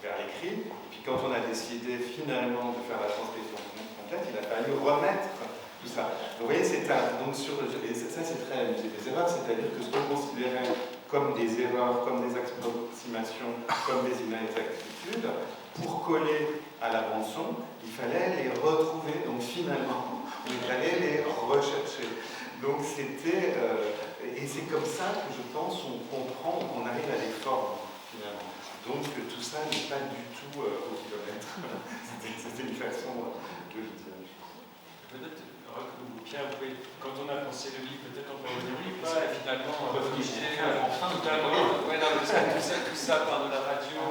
vers l'écrit. Et puis quand on a décidé finalement de faire la transcription complète, il a fallu remettre tout ça. Donc, vous voyez, et ça c'est très amusé. Les erreurs, c'est-à-dire que ce qu'on considérait comme des erreurs, comme des approximations, comme des inexactitudes, pour coller à la bande-son, il fallait les retrouver. Donc finalement, il fallait les rechercher. Donc c'était... et c'est comme ça que je pense on comprend, qu'on arrive à des formes, finalement. Donc tout ça n'est pas du tout au kilomètre. C'était une façon de le dire. Peut-être, Pierre, quand on a pensé le livre, peut-être on peut revenir, parce que finalement, totalement, tout ça part de la radio,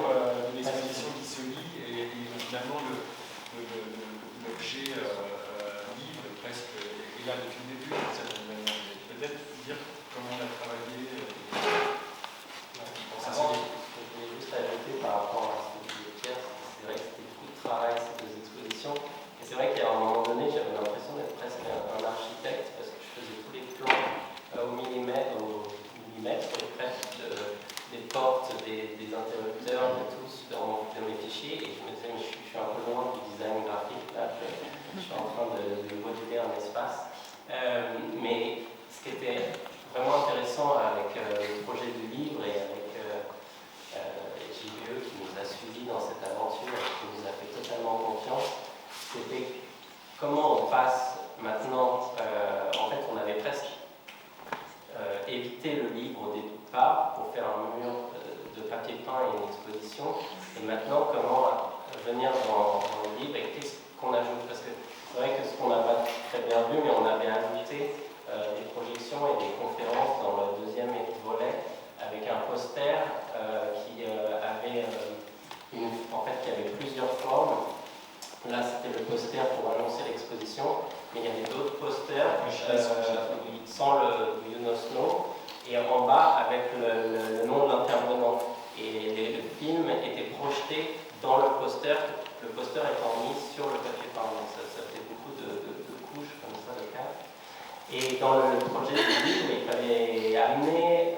de l'exposition qui se lit, et finalement l'objet livre est presque est là depuis le début, d'une certaine manière. Peut-être dire comment on a travaillé. Avant, je voulais juste ajouter par rapport à ce que disait Pierre, c'est vrai que c'était beaucoup de travail ces deux expositions. Et c'est vrai qu'à un moment donné, j'avais l'impression d'être presque un architecte parce que je faisais tous les plans au millimètre presque des portes, des interrupteurs, de tout dans mes fichiers. Et je me disais, mais je suis un peu loin du design graphique, là, je suis en train de moduler un espace. Mais ce qui était vraiment intéressant avec le projet du livre et avec JBE qui nous a suivis dans cette aventure, qui nous a fait totalement confiance, c'était comment on passe maintenant. En fait, on avait presque évité le livre au départ pour faire un mur de papier peint et une exposition. Et maintenant, comment venir dans le livre et qu'est-ce qu'on ajoute? Parce que c'est vrai que ce qu'on n'a pas très bien vu, mais on avait ajouté des projections et des conférences dans le deuxième volet avec un poster qui avait qui avait plusieurs formes. Là, c'était le poster pour annoncer l'exposition, mais il y avait d'autres posters sans le You Know Snow et en bas avec le nom de l'intervenant. Et le film était projeté dans le poster étant mis sur le papier peint. Donc ça fait beaucoup de couches comme ça de cadres. Et dans le projet du livre, il fallait amener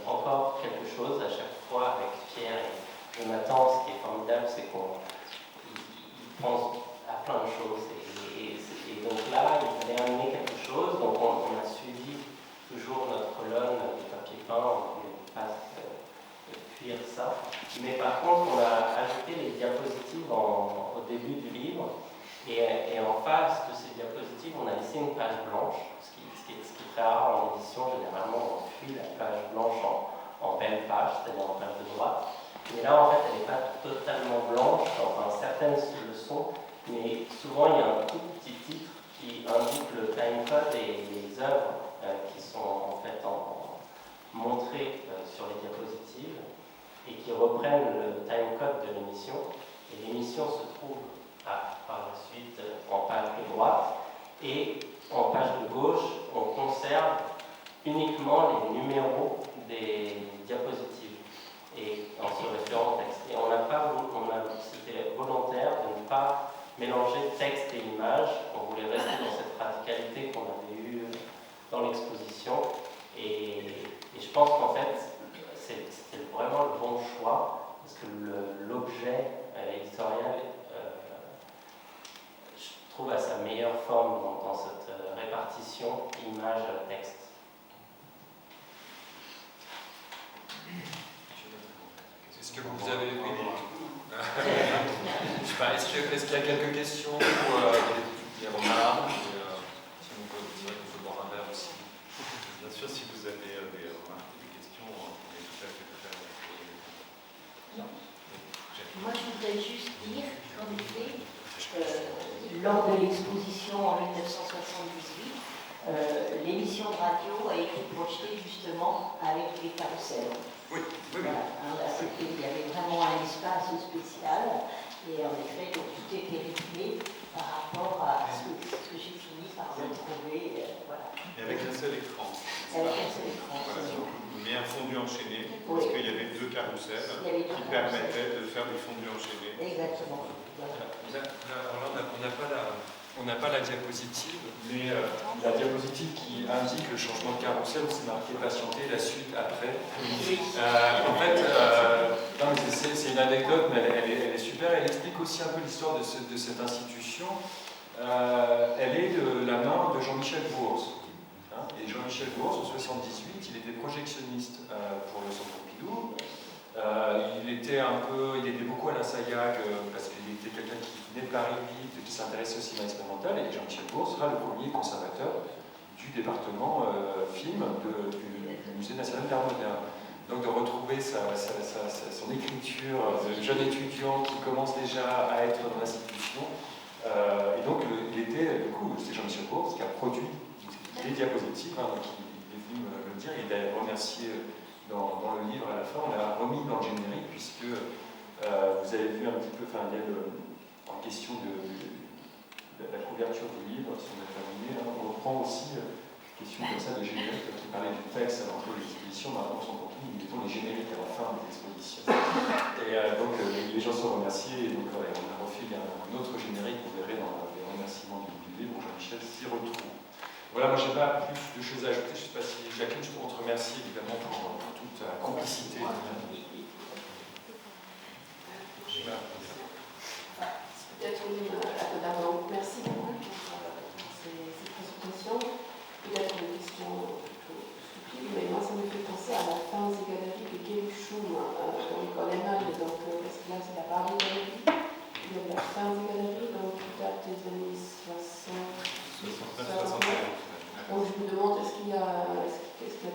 encore quelque chose à chaque fois avec Pierre et Jonathan. Ce qui est formidable, c'est qu'on pense à plein de choses. Et donc là, il fallait amener quelque chose. Donc on a suivi toujours notre colonne de papier peint, on ne voulait pas cuire ça. Mais par contre, on a ajouté les diapositives au début du livre. Et en face de ces diapositives, on a laissé une page blanche, ce qui est très rare en édition. Généralement, on suit la page blanche en belle page, c'est-à-dire en page de droite. Mais là, en fait, elle n'est pas totalement blanche, enfin, certaines le sont, mais souvent, il y a un tout petit titre qui indique le timecode et les œuvres qui sont en fait montrées sur les diapositives et qui reprennent le timecode de l'émission. Et l'émission se trouve par la suite en page de droite, et en page de gauche, on conserve uniquement les numéros des diapositives et en se référant au texte. Et c'était volontaire de ne pas mélanger texte et image. On voulait rester dans cette radicalité qu'on avait eue dans l'exposition. Et je pense qu'en fait, c'était vraiment le bon choix, parce que l'objet éditorial je trouve à sa meilleure forme dans cette répartition image-texte. Est-ce que vous avez je sais pas, est-ce qu'il y a quelques questions ou des remarques? Si on peut boire un verre aussi. Bien sûr, si vous avez des remarques ou des questions, on est tout à fait prêt. Non. Moi, je voudrais juste dire qu'en effet, lors de l'exposition en 1978, l'émission de radio a été projetée justement avec les carrousels. Oui. Voilà, il y avait vraiment un espace spécial et en effet, donc, tout était rythmé par rapport à ce que j'ai fini par retrouver. Voilà. Et avec un seul écran. Avec un seul écran. Voilà, mais un fondu enchaîné, parce qu'il y avait deux carrousels qui permettaient de faire du fondu enchaîné. Exactement. Voilà. Alors là, on n'a pas la diapositive, mais la diapositive qui indique le changement de carrousel, c'est marqué patienter, la suite après. En fait, c'est une anecdote, mais elle est super. Elle explique aussi un peu l'histoire de cette institution. Elle est de la main de Jean-Michel Bourse. Et Jean-Michel Bourse, en 1978, il était projectionniste pour le Centre Pompidou. Il était beaucoup à la SAIAG parce qu'il était quelqu'un qui venait de Paris, qui s'intéressait au cinéma expérimental, et Jean-Michel Bourse sera le premier conservateur du département film du Musée national d'art moderne. Donc de retrouver son écriture de jeune étudiant qui commence déjà à être dans l'institution. Et donc c'est Jean-Michel Bourse qui a produit les diapositives, qui est venu me le dire, il a remercié dans le livre à la fin, on l'a remis dans le générique, puisque vous avez vu un petit peu, il y a question de la couverture du livre, si on a terminé, hein, on reprend aussi question comme ça de générique qui parlait du texte à l'entrée de l'exposition. Maintenant, on s'en compte, nous mettons les génériques à la fin des expositions. Et donc, les gens sont remerciés. Et donc, on a refait un autre générique, vous verrez dans les remerciements du livre, où Jean-Michel s'y retrouve. Voilà, moi, je n'ai pas plus de choses à ajouter. Je ne sais pas si Jacqueline, je te remercie évidemment pour toute ta complicité. Peut-être d'abord, merci beaucoup pour ces présentations. Peut-être une question stupide, mais moi ça me fait penser à la fin des galeries de Guéluchon dans l'école Emmanuel, donc parce que là c'est la part des galeries. Il y a la fin des galeries, donc qui date des années 60. Donc je me demande, est-ce qu'il a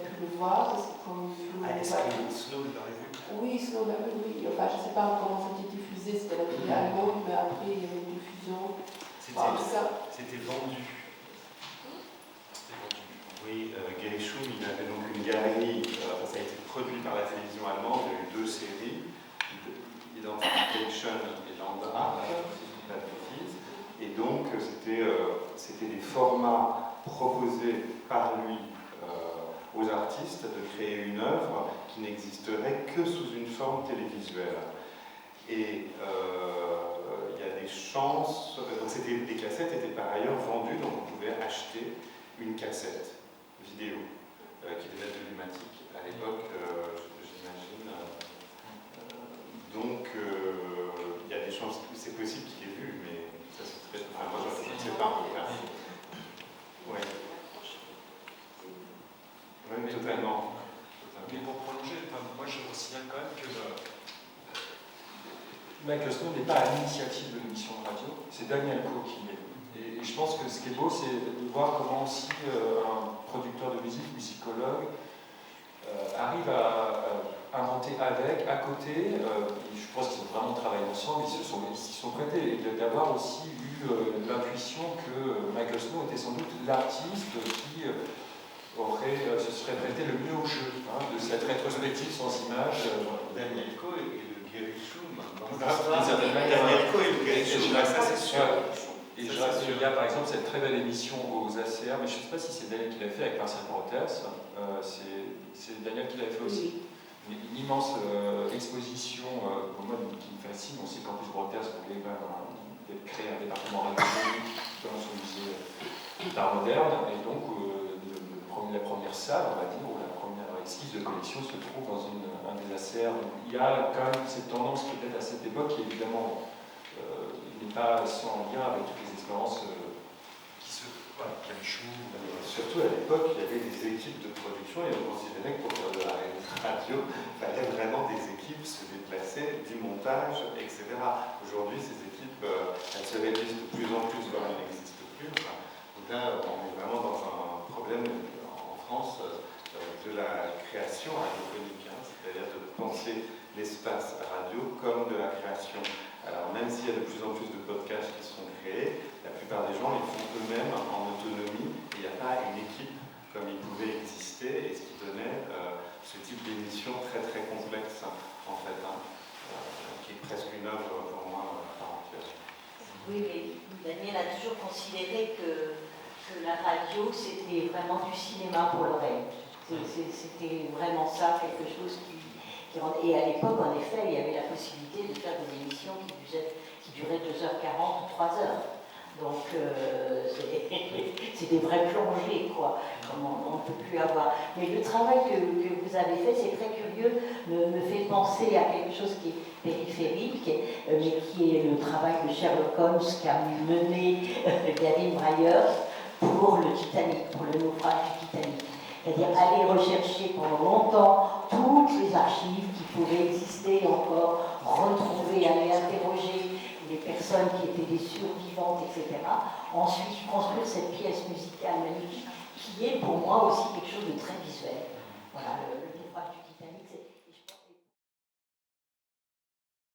pu le voir? Est-ce que Snow l'aurait vu? Oui, Snow l'a vu, oui. Enfin, je ne sais pas comment ça a été diffusé, c'était la télé allemande, mais après il y avait une diffusion. C'était vendu. Oui, Guéluchon, il avait donc une galerie, ça a été produit par la télévision allemande, il y a eu 2 séries, Identification et Lambda, si je ne dis pas de bêtises. Et donc, c'était des formats proposés par lui aux artistes de créer une œuvre qui n'existerait que sous une forme télévisuelle. Et il y a des chances, donc les cassettes étaient par ailleurs vendues, donc on pouvait acheter une cassette vidéo qui devait être lumatique à l'époque, j'imagine. Donc il y a des chances, c'est possible qu'il ait vu, mais ça c'est très... Enfin, moi je ne sais pas. Oui. Oui, totalement. Mais pour prolonger, moi je vous signale quand même que Michael Snow n'est pas à l'initiative de l'émission de radio, c'est Daniel Coe qui est. Et je pense que ce qui est beau, c'est de voir comment aussi un producteur de musique, musicologue, arrive à inventer avec, à côté. Je pense qu'ils ont vraiment travaillé ensemble, ils s'y sont prêtés. Et d'avoir aussi eu l'intuition que Michael Snow était sans doute l'artiste qui se serait prêté le mieux au jeu, de cette rétrospective sans image. Daniel Coe et le Guéluchon. Daniel Coe et le Guéluchon, ça c'est sûr. Et il y a par exemple cette très belle émission aux ACR, mais je ne sais pas si c'est Daniel qui l'a fait avec Marcel Porters, c'est Daniel qui l'a fait aussi. Une immense exposition pour moi qui me fascine. On sait qu'en plus Porters voulait créer un département radiophonique dans son musée d'art moderne, et donc la première salle, on va dire, ou la première esquisse de collection se trouve dans un des ACR. Donc, il y a quand même cette tendance peut-être à cette époque qui évidemment n'est pas sans lien avec toutes les expériences qui échouent. Surtout à l'époque, il y avait des équipes de production et on considérait que pour faire de la radio, il fallait vraiment des équipes se déplacer, du montage, etc. Aujourd'hui, ces équipes, elles se réduisent de plus en plus, voire elles n'existent plus. Donc là, on est vraiment dans un problème en France de la création radiophonique, c'est-à-dire de penser l'espace radio comme de la création. Alors même s'il y a de plus en plus de podcasts qui sont créés, la plupart des gens les font eux-mêmes en autonomie, et il n'y a pas une équipe comme il pouvait exister, et ce qui donnait ce type d'émission très très complexe en fait, qui est presque une œuvre pour moi à part entière. Oui, mais Daniel a toujours considéré que la radio c'était vraiment du cinéma pour l'oreille. C'était vraiment ça, quelque chose qui... Et à l'époque, en effet, il y avait la possibilité de faire des émissions qui duraient 2h40 ou 3h. Donc, c'est des vraies plongées, quoi, comme on ne peut plus avoir. Mais le travail que vous avez fait, c'est très curieux, me fait penser à quelque chose qui est périphérique, mais qui est le travail de Sherlock Holmes qu'a mené Gavin Bryars pour le Titanic, pour le naufrage du Titanic. C'est-à-dire aller rechercher pendant longtemps toutes les archives qui pouvaient exister encore, retrouver, aller interroger les personnes qui étaient des survivantes, etc. Ensuite, construire cette pièce musicale magnifique qui est pour moi aussi quelque chose de très visuel. Voilà, le naufrage du Titanic.